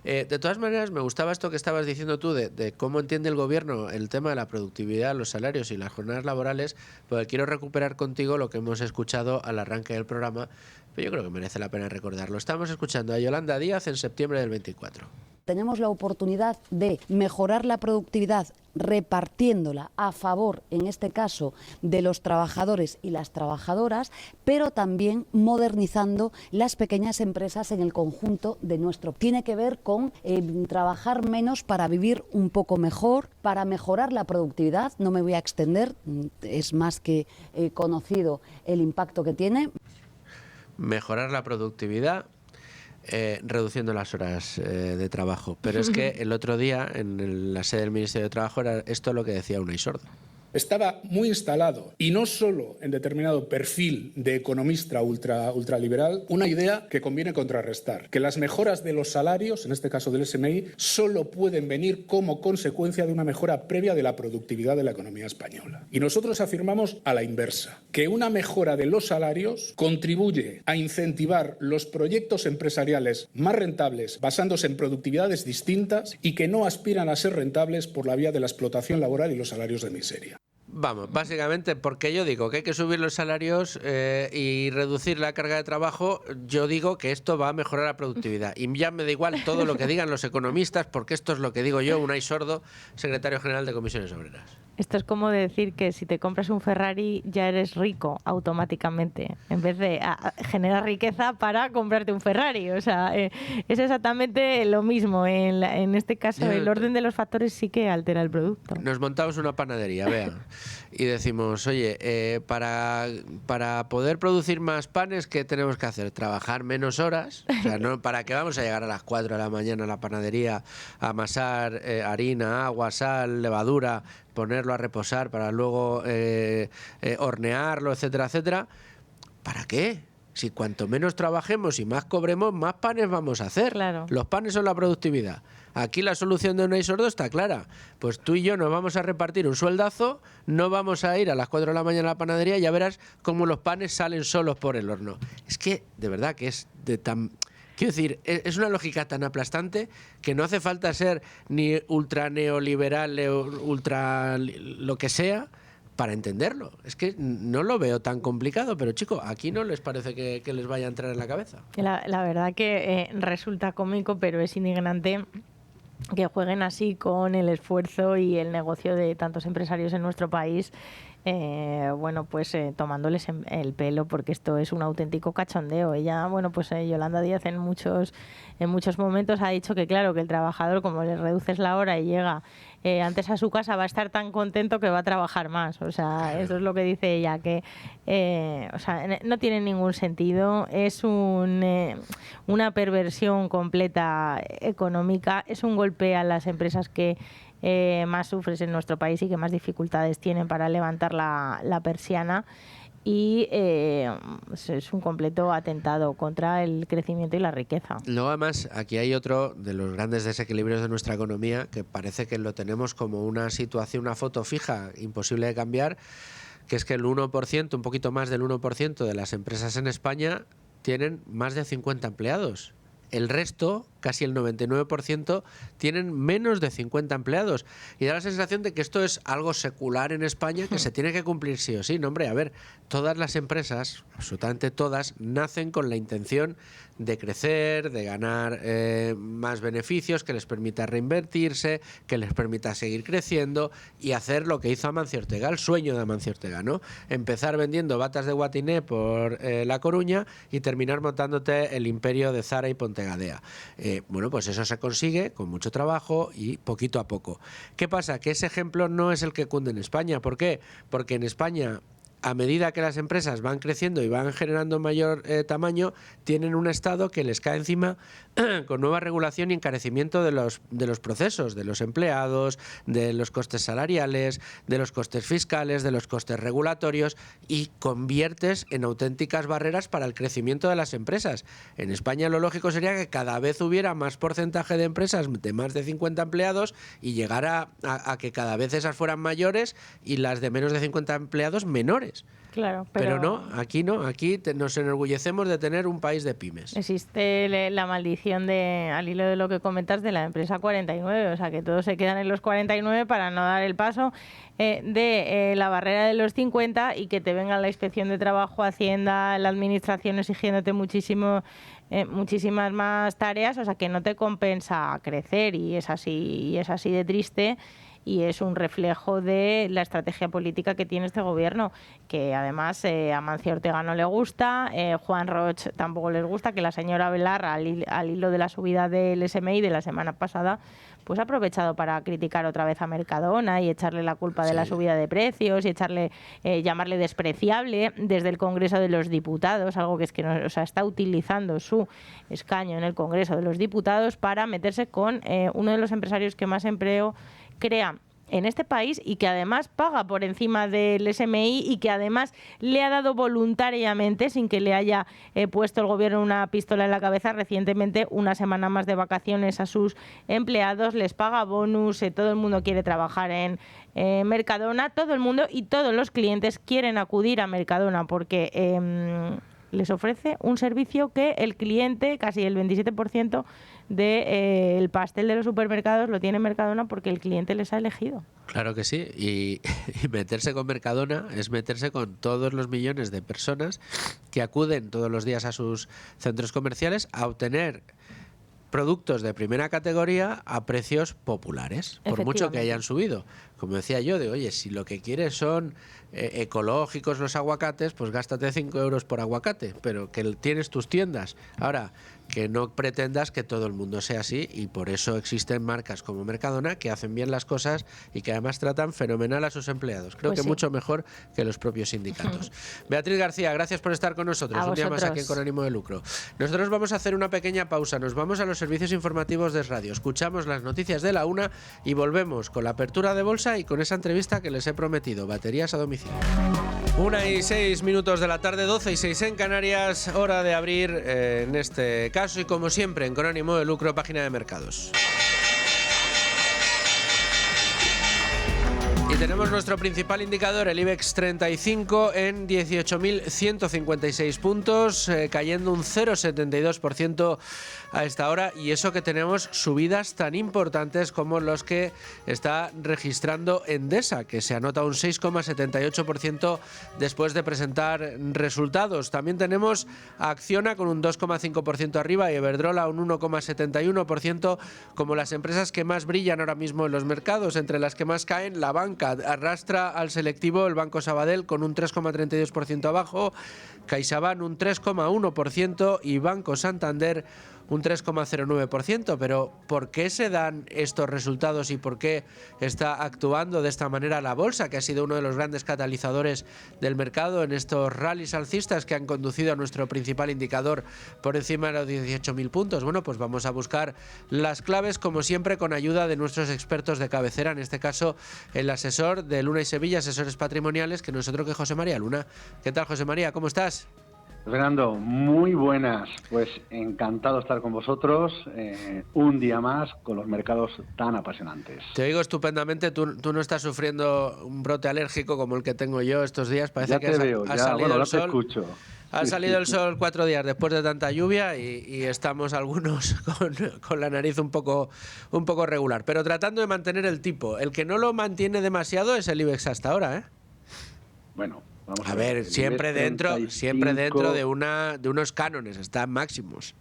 De todas maneras, me gustaba esto que estabas diciendo tú de cómo entiende el gobierno el tema de la productividad, los salarios y las jornadas laborales, porque quiero recuperar contigo lo que hemos escuchado al arranque del programa, pero yo creo que merece la pena recordarlo. Estamos escuchando a Yolanda Díaz en septiembre del 24. Tenemos la oportunidad de mejorar la productividad repartiéndola a favor, en este caso, de los trabajadores y las trabajadoras, pero también modernizando las pequeñas empresas en el conjunto de nuestro. Tiene que ver con trabajar menos para vivir un poco mejor, para mejorar la productividad. No me voy a extender, es más que conocido el impacto que tiene. Mejorar la productividad, reduciendo las horas de trabajo. Pero es que el otro día, en la sede del Ministerio de Trabajo, era esto lo que decía Unai Sordo. Estaba muy instalado, y no solo en determinado perfil de economista ultraliberal, una idea que conviene contrarrestar: que las mejoras de los salarios, en este caso del SMI, solo pueden venir como consecuencia de una mejora previa de la productividad de la economía española. Y nosotros afirmamos a la inversa, que una mejora de los salarios contribuye a incentivar los proyectos empresariales más rentables basándose en productividades distintas y que no aspiran a ser rentables por la vía de la explotación laboral y los salarios de miseria. Vamos, básicamente, porque yo digo que hay que subir los salarios y reducir la carga de trabajo, yo digo que esto va a mejorar la productividad. Y ya me da igual todo lo que digan los economistas, porque esto es lo que digo yo, Unai Sordo, secretario general de Comisiones Obreras. Esto es como decir que si te compras un Ferrari ya eres rico automáticamente, en vez de generar riqueza para comprarte un Ferrari. O sea, es exactamente lo mismo. En este caso, el orden de los factores sí que altera el producto. Nos montamos una panadería, vean, y decimos, oye, para poder producir más panes, ¿qué tenemos que hacer? Trabajar menos horas. O sea, ¿no? ¿Para qué vamos a llegar a las 4 de la mañana a la panadería a amasar harina, agua, sal, levadura, ponerlo a reposar para luego hornearlo, etcétera, etcétera? ¿Para qué? Si cuanto menos trabajemos y más cobremos, más panes vamos a hacer. Claro. Los panes son la productividad. Aquí la solución de Unai Sordo está clara. Pues tú y yo nos vamos a repartir un sueldazo, no vamos a ir a las 4 de la mañana a la panadería y ya verás cómo los panes salen solos por el horno. Es que, de verdad, que es de tan... Quiero decir, es una lógica tan aplastante que no hace falta ser ni ultra neoliberal, ultra lo que sea, para entenderlo. Es que no lo veo tan complicado, pero chico, aquí no les parece que les vaya a entrar en la cabeza. La verdad que resulta cómico, pero es indignante que jueguen así con el esfuerzo y el negocio de tantos empresarios en nuestro país. Tomándoles el pelo, porque esto es un auténtico cachondeo. Ella, Yolanda Díaz en muchos momentos ha dicho que claro, que el trabajador, como le reduces la hora y llega antes a su casa, va a estar tan contento que va a trabajar más. O sea, eso es lo que dice ella, que no tiene ningún sentido. Es una perversión completa económica, es un golpe a las empresas que más sufres en nuestro país y que más dificultades tienen para levantar la persiana, y es un completo atentado contra el crecimiento y la riqueza. Luego, además, aquí hay otro de los grandes desequilibrios de nuestra economía, que parece que lo tenemos como una situación, una foto fija, imposible de cambiar, que es que el 1%, un poquito más del 1% de las empresas en España tienen más de 50 empleados. El resto, casi el 99%, tienen menos de 50 empleados. Y da la sensación de que esto es algo secular en España, que se tiene que cumplir sí o sí. No, hombre, a ver, todas las empresas, absolutamente todas, nacen con la intención de crecer, de ganar más beneficios, que les permita reinvertirse, que les permita seguir creciendo y hacer lo que hizo Amancio Ortega, el sueño de Amancio Ortega, ¿no? Empezar vendiendo batas de Guatiné por La Coruña y terminar montándote el imperio de Zara y Pontegadea. Pues eso se consigue con mucho trabajo y poquito a poco. ¿Qué pasa? Que ese ejemplo no es el que cunde en España. ¿Por qué? Porque en España, a medida que las empresas van creciendo y van generando mayor tamaño, tienen un Estado que les cae encima con nueva regulación y encarecimiento de los procesos, de los empleados, de los costes salariales, de los costes fiscales, de los costes regulatorios, y conviertes en auténticas barreras para el crecimiento de las empresas. En España lo lógico sería que cada vez hubiera más porcentaje de empresas de más de 50 empleados y llegara a que cada vez esas fueran mayores y las de menos de 50 empleados menores. Claro, pero no, aquí nos enorgullecemos de tener un país de pymes. Existe la maldición al hilo de lo que comentas, de la empresa 49, o sea, que todos se quedan en los 49 para no dar el paso de la barrera de los 50 y que te venga la Inspección de Trabajo, Hacienda, la Administración exigiéndote muchísimas más tareas, o sea, que no te compensa crecer, y es así de triste. Y es un reflejo de la estrategia política que tiene este gobierno, que además a Amancio Ortega no le gusta, Juan Roig tampoco les gusta, que la señora Velar, al hilo de la subida del SMI de la semana pasada, pues ha aprovechado para criticar otra vez a Mercadona y echarle la culpa de la subida de precios y llamarle despreciable desde el Congreso de los Diputados, algo que es que está utilizando su escaño en el Congreso de los Diputados para meterse con uno de los empresarios que más empleo crea en este país y que además paga por encima del SMI y que además le ha dado voluntariamente, sin que le haya puesto el gobierno una pistola en la cabeza, recientemente una semana más de vacaciones a sus empleados, les paga bonus, todo el mundo quiere trabajar en Mercadona, todo el mundo y todos los clientes quieren acudir a Mercadona porque les ofrece un servicio que el cliente, casi el 27% del pastel de los supermercados lo tiene Mercadona porque el cliente les ha elegido. Claro que sí, y meterse con Mercadona es meterse con todos los millones de personas que acuden todos los días a sus centros comerciales a obtener productos de primera categoría a precios populares, por mucho que hayan subido. Como decía yo, oye, si lo que quieres son ecológicos los aguacates, pues gástate 5 euros por aguacate, pero que tienes tus tiendas. Ahora, que no pretendas que todo el mundo sea así, y por eso existen marcas como Mercadona que hacen bien las cosas y que además tratan fenomenal a sus empleados. Creo que mucho mejor que los propios sindicatos. Beatriz García, gracias por estar con nosotros un día más aquí en Con Ánimo de Lucro. Nosotros vamos a hacer una pequeña pausa, nos vamos a los servicios informativos de radio, escuchamos las noticias de la 1 y volvemos con la apertura de bolsa y con esa entrevista que les he prometido, baterías a domicilio. 1:06 de la tarde, 12:06 en Canarias, hora de abrir en este caso y como siempre en Con Ánimo de Lucro, página de mercados. Y tenemos nuestro principal indicador, el IBEX 35, en 18.156 puntos, cayendo un 0,72% a esta hora. Y eso que tenemos subidas tan importantes como los que está registrando Endesa, que se anota un 6,78% después de presentar resultados. También tenemos a Acciona con un 2,5% arriba y Iberdrola un 1,71%, como las empresas que más brillan ahora mismo en los mercados. Entre las que más caen, la banca arrastra al selectivo el Banco Sabadell con un 3,32% abajo, CaixaBank un 3,1% y Banco Santander un 3,09%. Pero ¿por qué se dan estos resultados y por qué está actuando de esta manera la bolsa, que ha sido uno de los grandes catalizadores del mercado en estos rallies alcistas que han conducido a nuestro principal indicador por encima de los 18.000 puntos? Bueno, pues vamos a buscar las claves, como siempre, con ayuda de nuestros expertos de cabecera, en este caso el asesor de Luna y Sevilla, asesores patrimoniales, que no es otro que José María Luna. ¿Qué tal, José María? ¿Cómo estás? Fernando, muy buenas. Pues encantado de estar con vosotros un día más con los mercados tan apasionantes. Te oigo estupendamente. Tú no estás sufriendo un brote alérgico como el que tengo yo estos días. Parece que ha salido el sol. Escucho. Ha salido el sol 4 días después de tanta lluvia y estamos algunos con la nariz un poco regular. Pero tratando de mantener el tipo. El que no lo mantiene demasiado es el IBEX hasta ahora, ¿eh? Bueno, vamos a ver, siempre dentro de unos cánones, están máximos.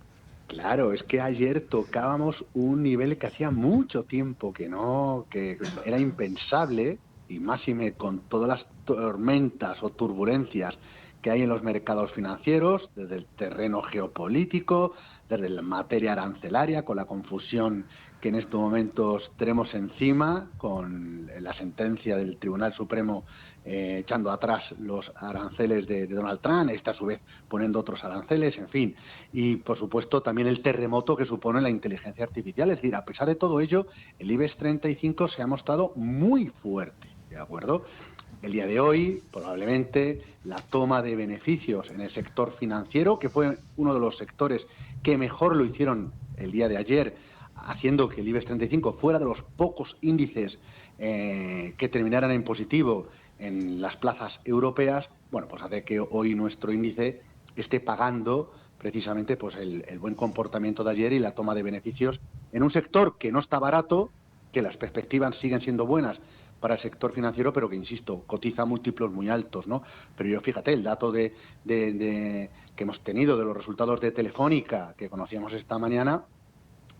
Claro, es que ayer tocábamos un nivel que hacía mucho tiempo que era impensable, y máxime con todas las tormentas o turbulencias que hay en los mercados financieros, desde el terreno geopolítico, desde la materia arancelaria, con la confusión que en estos momentos tenemos encima, con la sentencia del Tribunal Supremo echando atrás los aranceles de Donald Trump, a su vez poniendo otros aranceles, en fin. Y, por supuesto, también el terremoto que supone la inteligencia artificial. Es decir, a pesar de todo ello, el IBEX 35 se ha mostrado muy fuerte, ¿de acuerdo? El día de hoy, probablemente, la toma de beneficios en el sector financiero, que fue uno de los sectores que mejor lo hicieron el día de ayer, haciendo que el IBEX 35 fuera de los pocos índices que terminaran en positivo en las plazas europeas, bueno, pues hace que hoy nuestro índice esté pagando precisamente pues el buen comportamiento de ayer y la toma de beneficios en un sector que no está barato, que las perspectivas siguen siendo buenas para el sector financiero, pero que, insisto, cotiza múltiplos muy altos, ¿no? Pero yo, fíjate, el dato que hemos tenido de los resultados de Telefónica, que conocíamos esta mañana,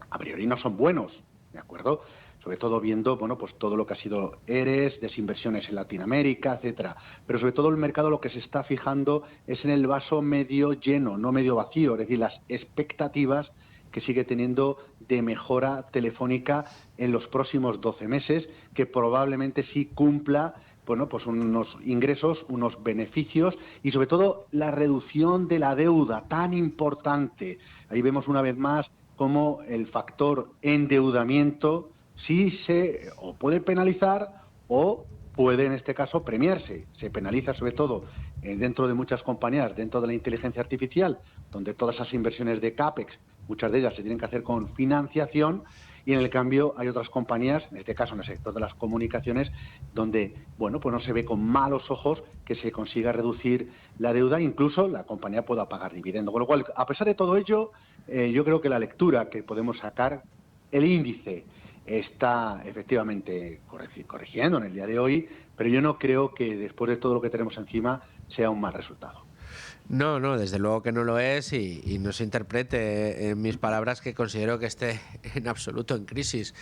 a priori no son buenos, ¿de acuerdo? Sobre todo viendo, bueno, pues todo lo que ha sido ERES, desinversiones en Latinoamérica, etcétera. Pero sobre todo el mercado lo que se está fijando es en el vaso medio lleno, no medio vacío, es decir, las expectativas que sigue teniendo de mejora Telefónica en los próximos 12 meses, que probablemente sí cumpla, bueno, pues unos ingresos, unos beneficios y sobre todo la reducción de la deuda tan importante. Ahí vemos una vez más cómo el factor endeudamiento sí se o puede penalizar o puede, en este caso, premiarse. Se penaliza sobre todo dentro de muchas compañías, dentro de la inteligencia artificial, donde todas esas inversiones de CAPEX, muchas de ellas se tienen que hacer con financiación, y en el cambio hay otras compañías, en este caso en el sector de las comunicaciones, donde, bueno, pues no se ve con malos ojos que se consiga reducir la deuda, incluso la compañía pueda pagar dividendo. Con lo cual, a pesar de todo ello, yo creo que la lectura que podemos sacar, el índice está efectivamente corrigiendo en el día de hoy, pero yo no creo que después de todo lo que tenemos encima sea un mal resultado. No, desde luego que no lo es y no se interprete en mis palabras que considero que esté en absoluto en crisis.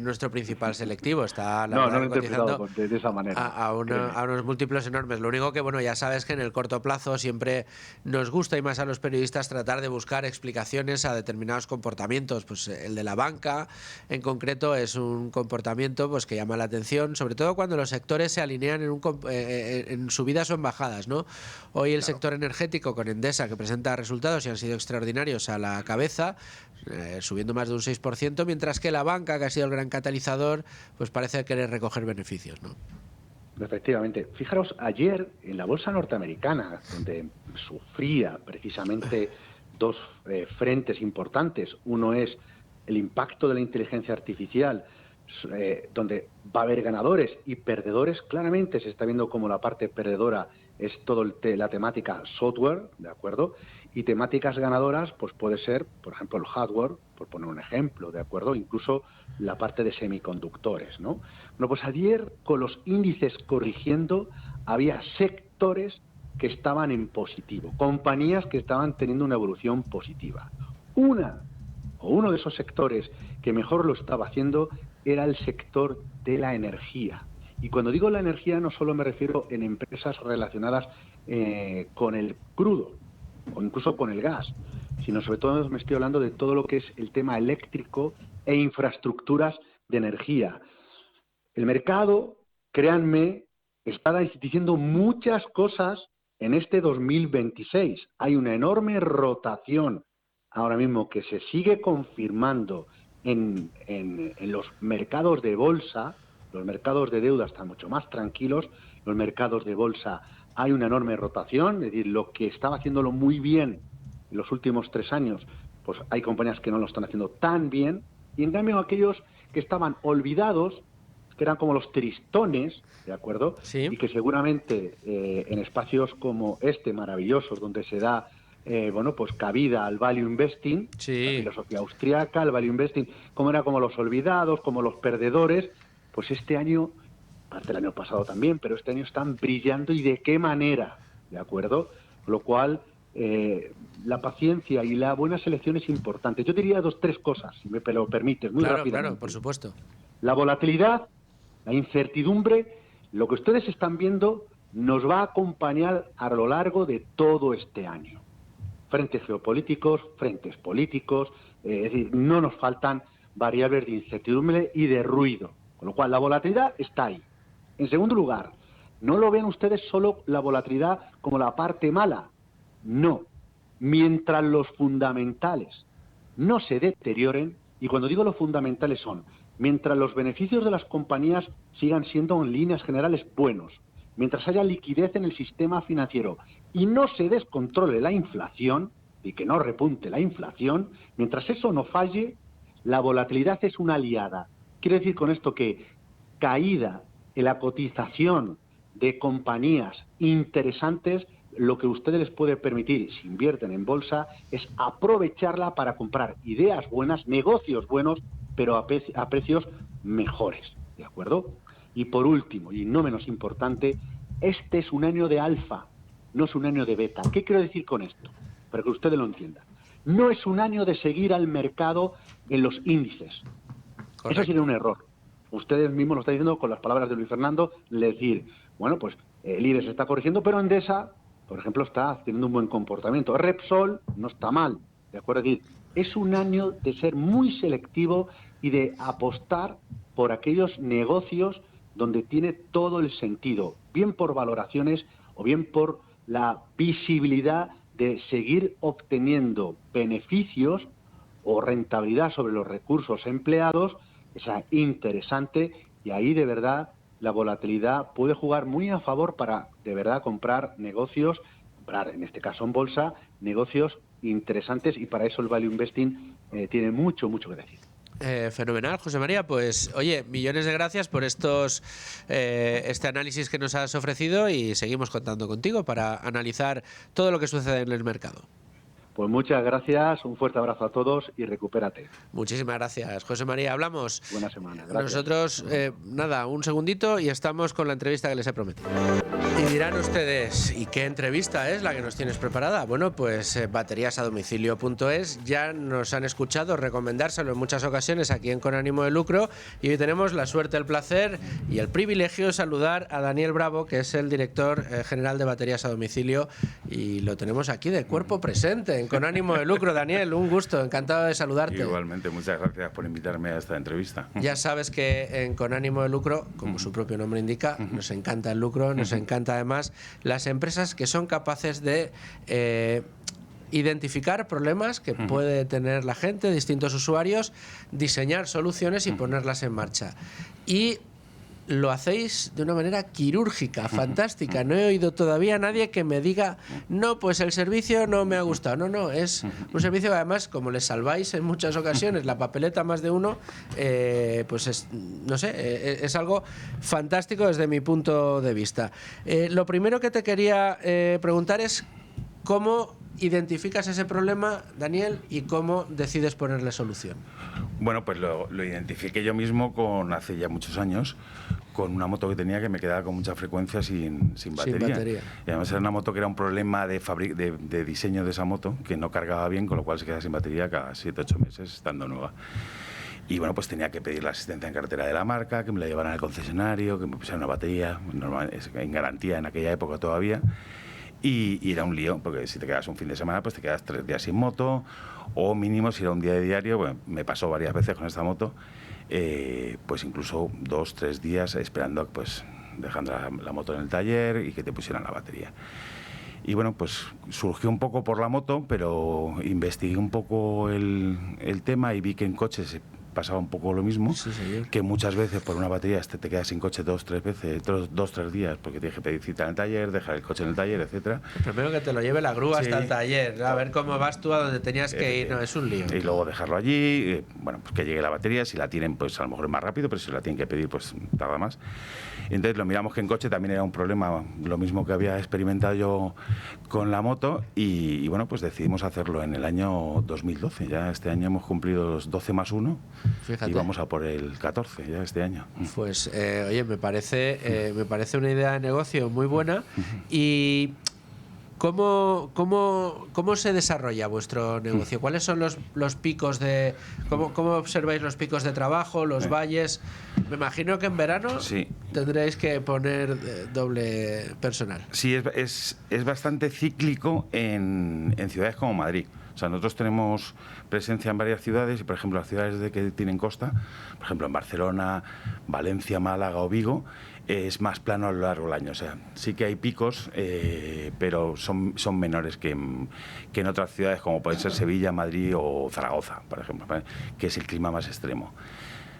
Nuestro principal selectivo está cotizando de esa manera, a unos múltiplos enormes. Lo único que, bueno, ya sabes que en el corto plazo siempre nos gusta, y más a los periodistas, tratar de buscar explicaciones a determinados comportamientos. Pues el de la banca, en concreto, es un comportamiento pues que llama la atención, sobre todo cuando los sectores se alinean en subidas o en bajadas, ¿no? Hoy el sector energético con Endesa, que presenta resultados y han sido extraordinarios a la cabeza, subiendo más de un 6%, mientras que la banca, que ha sido el gran catalizador, pues parece querer recoger beneficios, ¿no? Efectivamente. Fijaros, ayer en la bolsa norteamericana, donde sufría precisamente dos frentes importantes, uno es el impacto de la inteligencia artificial donde va a haber ganadores y perdedores. Claramente se está viendo como la parte perdedora es todo la temática software, ¿de acuerdo? Y temáticas ganadoras, pues puede ser, por ejemplo, el hardware, por poner un ejemplo, ¿de acuerdo? Incluso la parte de semiconductores, ¿no? Bueno, pues ayer, con los índices corrigiendo, había sectores que estaban en positivo, compañías que estaban teniendo una evolución positiva. Uno de esos sectores que mejor lo estaba haciendo era el sector de la energía. Y cuando digo la energía no solo me refiero en empresas relacionadas con el crudo o incluso con el gas, sino sobre todo me estoy hablando de todo lo que es el tema eléctrico e infraestructuras de energía. El mercado, créanme, está diciendo muchas cosas en este 2026. Hay una enorme rotación ahora mismo que se sigue confirmando en los mercados de bolsa. Los mercados de deuda están mucho más tranquilos, los mercados de bolsa hay una enorme rotación, es decir, lo que estaba haciéndolo muy bien en los últimos 3 años, pues hay compañías que no lo están haciendo tan bien, y en cambio aquellos que estaban olvidados, que eran como los tristones, ¿de acuerdo? Sí. Y que seguramente en espacios como este, maravillosos, donde se da pues cabida al value investing, Sí. la filosofía austriaca, el value investing, como era como los olvidados, como los perdedores, pues este año, parte del año pasado también, pero este año están brillando y de qué manera, ¿de acuerdo? Con lo cual, la paciencia y la buena selección es importante. Yo diría 2 o 3 cosas, si me lo permites, muy rápidamente. Claro, por supuesto. La volatilidad, la incertidumbre, lo que ustedes están viendo nos va a acompañar a lo largo de todo este año. Frentes geopolíticos, frentes políticos, es decir, no nos faltan variables de incertidumbre y de ruido. Con lo cual, la volatilidad está ahí. En segundo lugar, no lo vean ustedes solo la volatilidad como la parte mala. No. Mientras los fundamentales no se deterioren, y cuando digo los fundamentales son, mientras los beneficios de las compañías sigan siendo en líneas generales buenos, mientras haya liquidez en el sistema financiero y no se descontrole la inflación, y que no repunte la inflación, mientras eso no falle, la volatilidad es una aliada. Quiere decir con esto que caída en la cotización de compañías interesantes, lo que ustedes les puede permitir, si invierten en bolsa, es aprovecharla para comprar ideas buenas, negocios buenos, pero a precios mejores, ¿de acuerdo? Y por último, y no menos importante, este es un año de alfa, no es un año de beta. ¿Qué quiero decir con esto? Para que ustedes lo entiendan. No es un año de seguir al mercado en los índices. Correcto. Eso sería un error. Ustedes mismos lo están diciendo con las palabras de Luis Fernando, decir, bueno, pues el IBEX se está corrigiendo, pero Endesa, por ejemplo, está teniendo un buen comportamiento. Repsol no está mal, ¿de acuerdo? Es decir, es un año de ser muy selectivo y de apostar por aquellos negocios donde tiene todo el sentido, bien por valoraciones o bien por la visibilidad de seguir obteniendo beneficios o rentabilidad sobre los recursos empleados, esa interesante, y ahí de verdad la volatilidad puede jugar muy a favor para de verdad comprar negocios, comprar en este caso en bolsa, negocios interesantes, y para eso el value investing tiene mucho que decir. Fenomenal, José María. Pues oye, millones de gracias por este análisis que nos has ofrecido, y seguimos contando contigo para analizar todo lo que sucede en el mercado. Pues muchas gracias, un fuerte abrazo a todos y recupérate. Muchísimas gracias, José María. Hablamos. Buena semana. Gracias. Nosotros, nada, un segundito y estamos con la entrevista que les he prometido. Y dirán ustedes, ¿y qué entrevista es la que nos tienes preparada? Bueno, pues bateriasadomicilio.es ya nos han escuchado recomendárselo en muchas ocasiones aquí en Con Ánimo de Lucro, y hoy tenemos la suerte, el placer y el privilegio de saludar a Daniel Bravo, que es el director general de Baterías a Domicilio, y lo tenemos aquí de cuerpo presente en Con Ánimo de Lucro. Daniel, un gusto, encantado de saludarte. Igualmente, muchas gracias por invitarme a esta entrevista. Ya sabes que en Con Ánimo de Lucro, como su propio nombre indica, nos encanta el lucro, nos encanta además las empresas que son capaces de identificar problemas que puede tener la gente, distintos usuarios, diseñar soluciones y ponerlas en marcha. Y lo hacéis de una manera quirúrgica, fantástica. No he oído todavía a nadie que me diga, no, pues el servicio no me ha gustado. No, es un servicio que además, como les salváis en muchas ocasiones la papeleta más de uno, pues es, no sé, es algo fantástico desde mi punto de vista. Lo primero que te quería preguntar es cómo identificas ese problema, Daniel, y cómo decides ponerle solución. Bueno, pues lo identifiqué yo mismo hace ya muchos años, con una moto que tenía que me quedaba con mucha frecuencia sin batería. Y además era una moto que era un problema de diseño de esa moto, que no cargaba bien, con lo cual se quedaba sin batería cada 7-8 meses estando nueva. Y bueno, pues tenía que pedir la asistencia en carretera de la marca, que me la llevaran al concesionario, que me pusieran una batería en garantía en aquella época todavía. Y era un lío, porque si te quedas un fin de semana, pues te quedas 3 días sin moto, o mínimo si era un día de diario. Bueno, me pasó varias veces con esta moto, pues incluso 2-3 días esperando, pues dejando la moto en el taller y que te pusieran la batería. Y bueno, pues surgió un poco por la moto, pero investigué un poco el tema y vi que en coches pasaba un poco lo mismo, sí, señor, que muchas veces por una batería te quedas sin coche 2-3 días, porque tienes que pedir cita en el taller, dejar el coche en el taller, etcétera. Primero que te lo lleve la grúa Sí, hasta el taller, a ver cómo vas tú a donde tenías que ir. No, es un lío. Y luego dejarlo allí, bueno, pues que llegue la batería, si la tienen, pues a lo mejor es más rápido, pero si la tienen que pedir, pues tarda más. Y entonces lo miramos que en coche también era un problema, lo mismo que había experimentado yo con la moto, y bueno, pues decidimos hacerlo en el año 2012. Ya este año hemos cumplido los 12 más 1. Fíjate. Y vamos a por el 14 ya este año. Pues, oye, me parece una idea de negocio muy buena. ¿Y cómo se desarrolla vuestro negocio? ¿Cuáles son los picos de... ¿Cómo observáis los picos de trabajo, los valles? Me imagino que en verano tendréis que poner doble personal. Sí, es bastante cíclico en ciudades como Madrid. O sea, nosotros tenemos presencia en varias ciudades y, por ejemplo, las ciudades que tienen costa, por ejemplo, en Barcelona, Valencia, Málaga o Vigo, es más plano a lo largo del año. O sea, sí que hay picos, pero son menores que en otras ciudades como pueden ser Sevilla, Madrid o Zaragoza, por ejemplo, ¿vale? Que es el clima más extremo.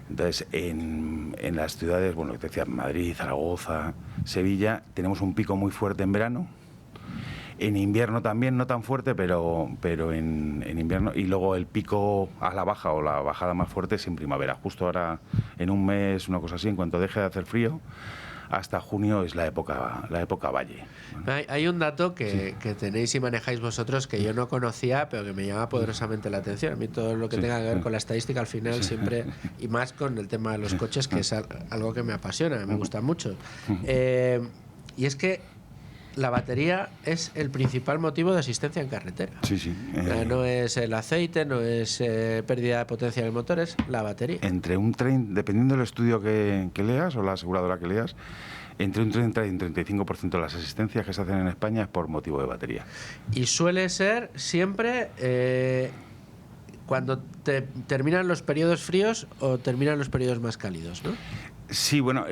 Entonces, en las ciudades, bueno, te decía, Madrid, Zaragoza, Sevilla, tenemos un pico muy fuerte en verano. En invierno también, no tan fuerte, pero en invierno. Y luego el pico a la baja o la bajada más fuerte es en primavera. Justo ahora, en un mes, una cosa así, en cuanto deje de hacer frío, hasta junio es la época valle. Hay un dato que tenéis y manejáis vosotros que yo no conocía, pero que me llama poderosamente la atención. A mí todo lo que tenga que ver con la estadística al final siempre, y más con el tema de los coches, que es algo que me apasiona, me gusta mucho. Y es que la batería es el principal motivo de asistencia en carretera. Sí. No es el aceite, no es pérdida de potencia del motor, es la batería. Entre un 30, dependiendo del estudio que leas o la aseguradora que leas, entre un 30 y un 35% de las asistencias que se hacen en España es por motivo de batería. Y suele ser siempre cuando terminan los periodos fríos o terminan los periodos más cálidos, ¿no? Sí, bueno,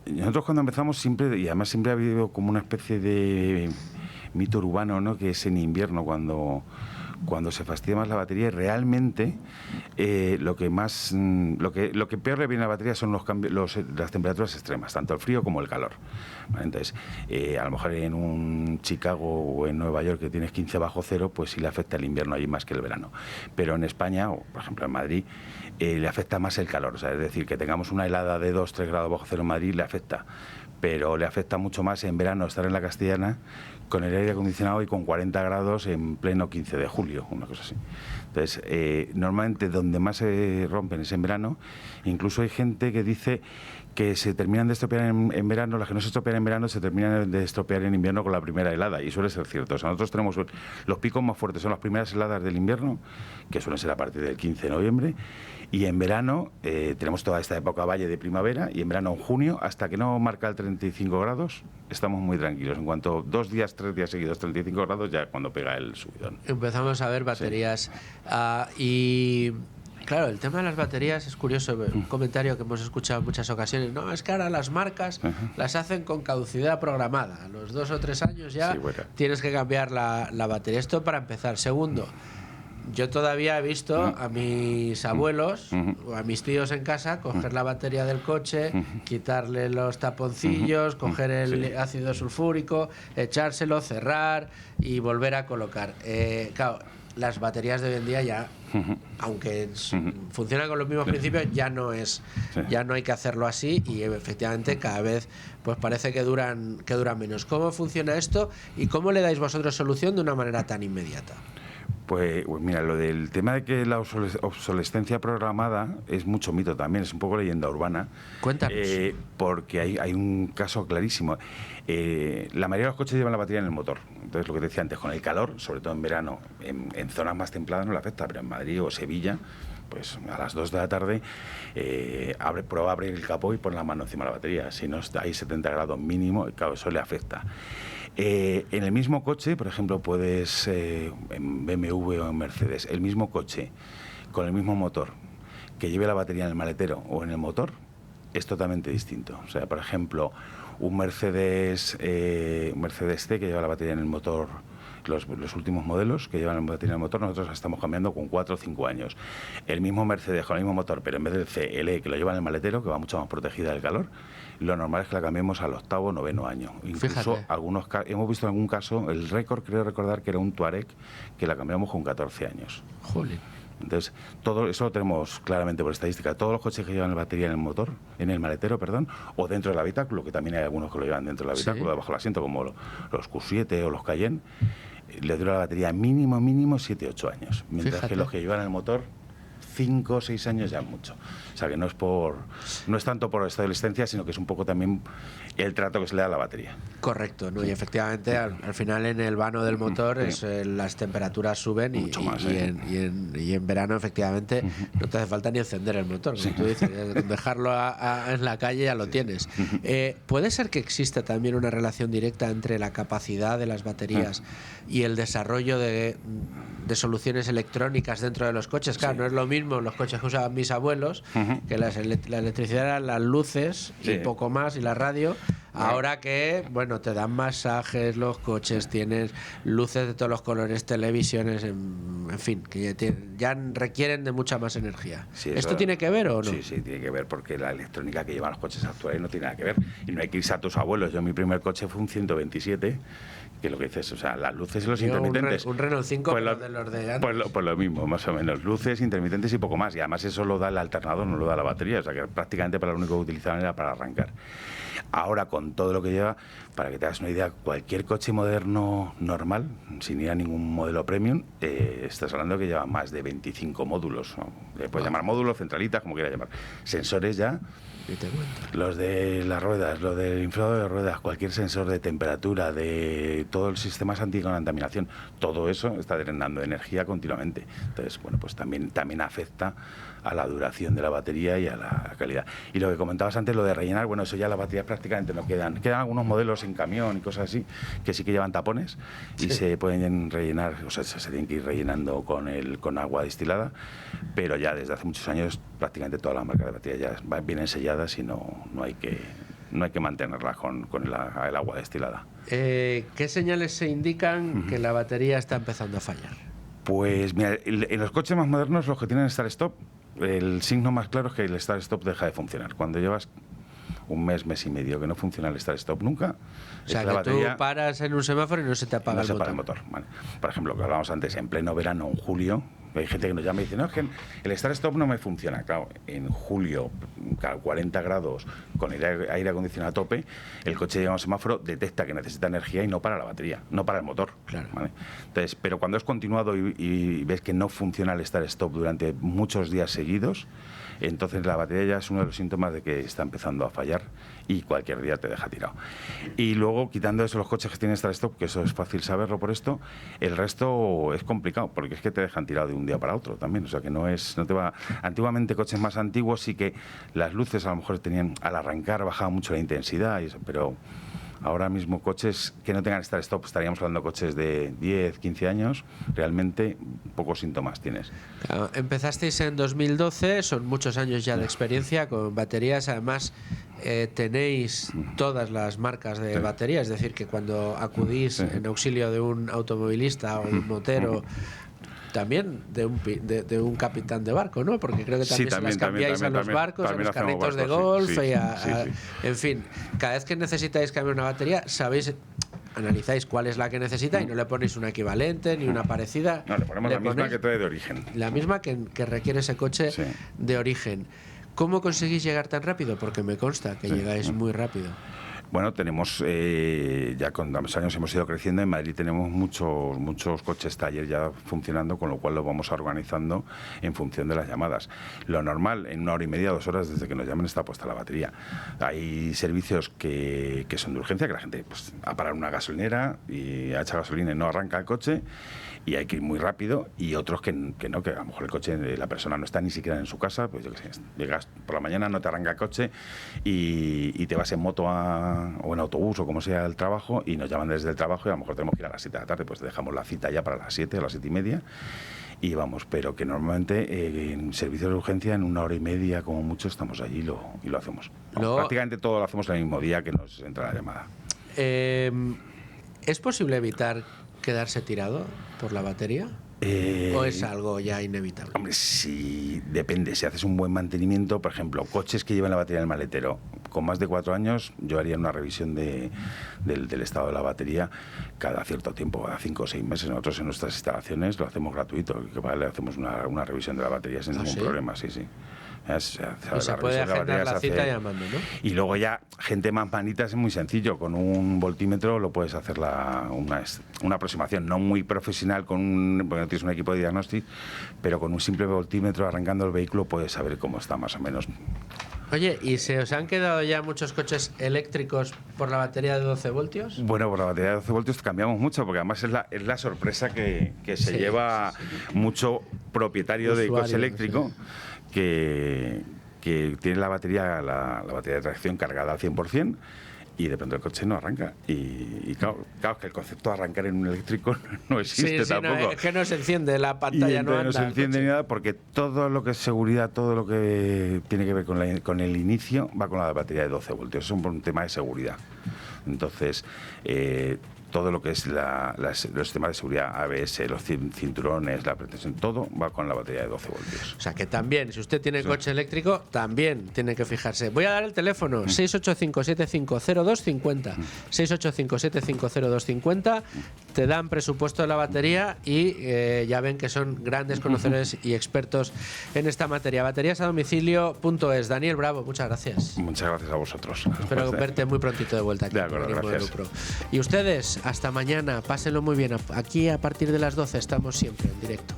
nosotros cuando empezamos siempre, y además siempre ha habido como una especie de mito urbano, ¿no? Que es en invierno cuando se fastidia más la batería, y realmente lo que peor le viene a la batería son las temperaturas extremas, tanto el frío como el calor. ¿Vale? Entonces, a lo mejor en un Chicago o en Nueva York que tienes 15 bajo cero, pues sí le afecta el invierno allí más que el verano. Pero en España, o por ejemplo en Madrid, le afecta más el calor. O sea, es decir, que tengamos una helada de 2-3 grados bajo cero en Madrid le afecta, pero le afecta mucho más en verano estar en la Castellana con el aire acondicionado y con 40 grados en pleno 15 de julio, una cosa así. Entonces, normalmente donde más se rompen es en verano. Incluso hay gente que dice que se terminan de estropear en verano, las que no se estropean en verano se terminan de estropear en invierno con la primera helada, y suele ser cierto. O sea, nosotros tenemos los picos más fuertes, son las primeras heladas del invierno, que suelen ser a partir del 15 de noviembre, y en verano tenemos toda esta época valle de primavera, y en verano, en junio, hasta que no marca el 35 grados, estamos muy tranquilos. En cuanto 2 días, 3 días seguidos 35 grados, ya cuando pega el subidón. Empezamos a ver baterías. Y claro, el tema de las baterías es curioso, un comentario que hemos escuchado en muchas ocasiones. No, es que ahora las marcas las hacen con caducidad programada. A los 2 o 3 años ya tienes que cambiar la batería. Esto para empezar. Segundo, yo todavía he visto a mis abuelos o a mis tíos en casa coger la batería del coche, quitarle los taponcillos, coger el ácido sulfúrico, echárselo, cerrar y volver a colocar. Claro, las baterías de hoy en día ya, aunque funcionan con los mismos principios, ya no hay que hacerlo así, y efectivamente cada vez pues parece que duran menos. ¿Cómo funciona esto y cómo le dais vosotros solución de una manera tan inmediata? Pues mira, lo del tema de que la obsolescencia programada es mucho mito también, es un poco leyenda urbana. Cuéntanos. Porque hay un caso clarísimo. La mayoría de los coches llevan la batería en el motor. Entonces, lo que te decía antes, con el calor, sobre todo en verano, en zonas más templadas no le afecta, pero en Madrid o Sevilla, pues a las 2 de la tarde prueba a abrir el capó y pon la mano encima de la batería. Si no está ahí 70 grados mínimo, claro, eso le afecta. En el mismo coche, por ejemplo, puedes, en BMW o en Mercedes, el mismo coche con el mismo motor que lleve la batería en el maletero o en el motor es totalmente distinto. O sea, por ejemplo, un Mercedes C que lleva la batería en el motor, los últimos modelos que llevan la batería en el motor, nosotros estamos cambiando con 4 o 5 años. El mismo Mercedes con el mismo motor, pero en vez del CLE que lo lleva en el maletero, que va mucho más protegida del calor, lo normal es que la cambiemos al 8º o 9º año. Incluso hemos visto en algún caso, el récord, creo recordar que era un Touareg, que la cambiamos con 14 años. Jolín. Entonces, todo eso lo tenemos claramente por estadística. Todos los coches que llevan la batería en el motor, en el maletero, o dentro del habitáculo, que también hay algunos que lo llevan dentro del habitáculo, debajo del asiento, como los Q7 o los Cayenne, le dura la batería mínimo 7-8 años. Mientras que los que llevan el motor, 5 o 6 años ya es mucho. O sea que no es tanto por obsolescencia, sino que es un poco también el trato que se le da a la batería. Correcto, ¿no? Y efectivamente al final en el vano del motor las temperaturas suben mucho más, y en verano efectivamente no te hace falta ni encender el motor, como tú dices, dejarlo en la calle ya lo tienes. ¿Puede ser que exista también una relación directa entre la capacidad de las baterías y el desarrollo de soluciones electrónicas dentro de los coches? Claro, no es lo mismo los coches que usaban mis abuelos, que la electricidad eran las luces y poco más, y la radio. Ahora que, bueno, te dan masajes los coches, tienes luces de todos los colores, televisiones, en fin, que ya requieren de mucha más energía. Sí, ¿Esto tiene que ver o no? Sí, tiene que ver, porque la electrónica que llevan los coches actuales no tiene nada que ver. Y no hay que irse a tus abuelos. Yo, mi primer coche fue un 127, que lo que dices, o sea, las luces y los intermitentes. Un Renault 5, pues de los de antes. Pues lo mismo, más o menos. Luces, intermitentes y poco más. Y además eso lo da el alternador, no lo da la batería. O sea, que prácticamente para lo único que utilizaban era para arrancar. Ahora, con todo lo que lleva, para que te hagas una idea, cualquier coche moderno normal, sin ir a ningún modelo premium, estás hablando que lleva más de 25 módulos, ¿no? Le puedes llamar módulos, centralitas, como quieras llamar. Sensores ya, los de las ruedas, los del inflado de ruedas, cualquier sensor de temperatura, de todo el sistema anticontaminación, todo eso está drenando energía continuamente. Entonces, bueno, pues también afecta a la duración de la batería y a la calidad. Y lo que comentabas antes, lo de rellenar, bueno, eso ya las baterías prácticamente no quedan. Quedan algunos modelos en camión y cosas así, que sí que llevan tapones y se pueden rellenar, o sea, se tienen que ir rellenando con agua destilada, pero ya desde hace muchos años prácticamente todas las marcas de baterías ya vienen selladas y no hay que mantenerlas con el agua destilada. ¿Qué señales se indican que la batería está empezando a fallar? Pues mira, en los coches más modernos, los que tienen start-stop, el signo más claro es que el start-stop deja de funcionar. Cuando llevas un mes y medio que no funciona el start-stop nunca, o sea, que batería, tú paras en un semáforo y no se te apaga el motor. el motor. Vale. Por ejemplo, que hablábamos antes, en pleno verano, en julio, hay gente que nos llama y dice, no, es que el start-stop no me funciona. Claro, en julio, 40 grados, con el aire acondicionado a tope, el coche llega a un semáforo, detecta que necesita energía y no para la batería, no para el motor. Claro. ¿Vale? Entonces, pero cuando es continuado y ves que no funciona el start-stop durante muchos días seguidos, entonces la batería ya es uno de los síntomas de que está empezando a fallar y cualquier día te deja tirado. Y luego, quitando eso, los coches que tienen start-stop, que eso es fácil saberlo por esto, el resto es complicado, porque es que te dejan tirado de un día para otro también. O sea, que no te va... Antiguamente, coches más antiguos sí que las luces a lo mejor tenían, al arrancar bajaba mucho la intensidad, y eso, pero ahora mismo coches que no tengan start-stop, estaríamos hablando de coches de 10, 15 años, realmente pocos síntomas tienes. Claro, empezasteis en 2012, son muchos años ya de experiencia con baterías, además tenéis todas las marcas de batería, es decir, que cuando acudís en auxilio de un automovilista o de un motero, también de un capitán de barco, ¿no? Porque creo que también, se las cambiáis a los barcos, a los carritos de golf, en fin, cada vez que necesitáis cambiar una batería, analizáis cuál es la que necesita y no le ponéis una equivalente ni una parecida. No, le ponemos la misma que trae de origen. La misma que requiere ese coche de origen. ¿Cómo conseguís llegar tan rápido? Porque me consta que llegáis muy rápido. Bueno, tenemos, ya con los años hemos ido creciendo. En Madrid tenemos muchos coches taller ya funcionando, con lo cual lo vamos organizando en función de las llamadas. Lo normal, en 1 hora y media, 2 horas, desde que nos llamen está puesta la batería. Hay servicios que son de urgencia, que la gente pues, ha parado en una gasolinera y ha echado gasolina y no arranca el coche, y hay que ir muy rápido, y otros que no, que a lo mejor el coche, la persona no está ni siquiera en su casa, pues yo qué sé, llegas por la mañana, no te arranca el coche y te vas en moto o en autobús o como sea el trabajo, y nos llaman desde el trabajo y a lo mejor tenemos que ir a las 7 de la tarde, pues dejamos la cita ya para las 7 o las 7 y media y vamos, pero que normalmente en servicios de urgencia en 1 hora y media como mucho estamos allí y lo hacemos. Prácticamente todo lo hacemos el mismo día que nos entra la llamada. ¿Es posible evitar quedarse tirado por la batería? ¿O es algo ya inevitable? Hombre, sí, depende. Si haces un buen mantenimiento, por ejemplo, coches que llevan la batería en el maletero, con más de 4 años, yo haría una revisión del estado de la batería cada cierto tiempo, cada 5 o 6 meses. Nosotros en nuestras instalaciones lo hacemos gratuito, le hacemos una revisión de la batería sin ningún problema, sí. Y se puede agendar la cita llamando, ¿no? Y luego ya, gente más manita, es muy sencillo. Con un voltímetro lo puedes hacer una aproximación, no muy profesional, porque no tienes un equipo de diagnóstico, pero con un simple voltímetro arrancando el vehículo puedes saber cómo está más o menos. Oye, ¿y se os han quedado ya muchos coches eléctricos por la batería de 12 voltios? Bueno, por la batería de 12 voltios cambiamos mucho, porque además es la sorpresa que se lleva mucho propietario de coche eléctrico, que tiene la batería de tracción cargada al 100%, y de pronto el coche no arranca. Y claro, es que el concepto de arrancar en un eléctrico no existe tampoco. No, es que no se enciende, la pantalla no anda. No se enciende ni nada, porque todo lo que es seguridad, todo lo que tiene que ver con el inicio, va con la batería de 12 voltios. Es un tema de seguridad. Entonces, todo lo que es los temas de seguridad, ABS, los cinturones, la protección, todo va con la batería de 12 voltios. O sea que también, si usted tiene coche eléctrico, también tiene que fijarse. Voy a dar el teléfono, 685-750250. 685-750250. Te dan presupuesto de la batería y ya ven que son grandes conocedores y expertos en esta materia. Bateríasadomicilio.es. Daniel Bravo, muchas gracias. Muchas gracias a vosotros. Espero verte muy prontito de vuelta aquí. De acuerdo, gracias. Y ustedes, hasta mañana, pásenlo muy bien. Aquí a partir de las 12 estamos siempre en directo.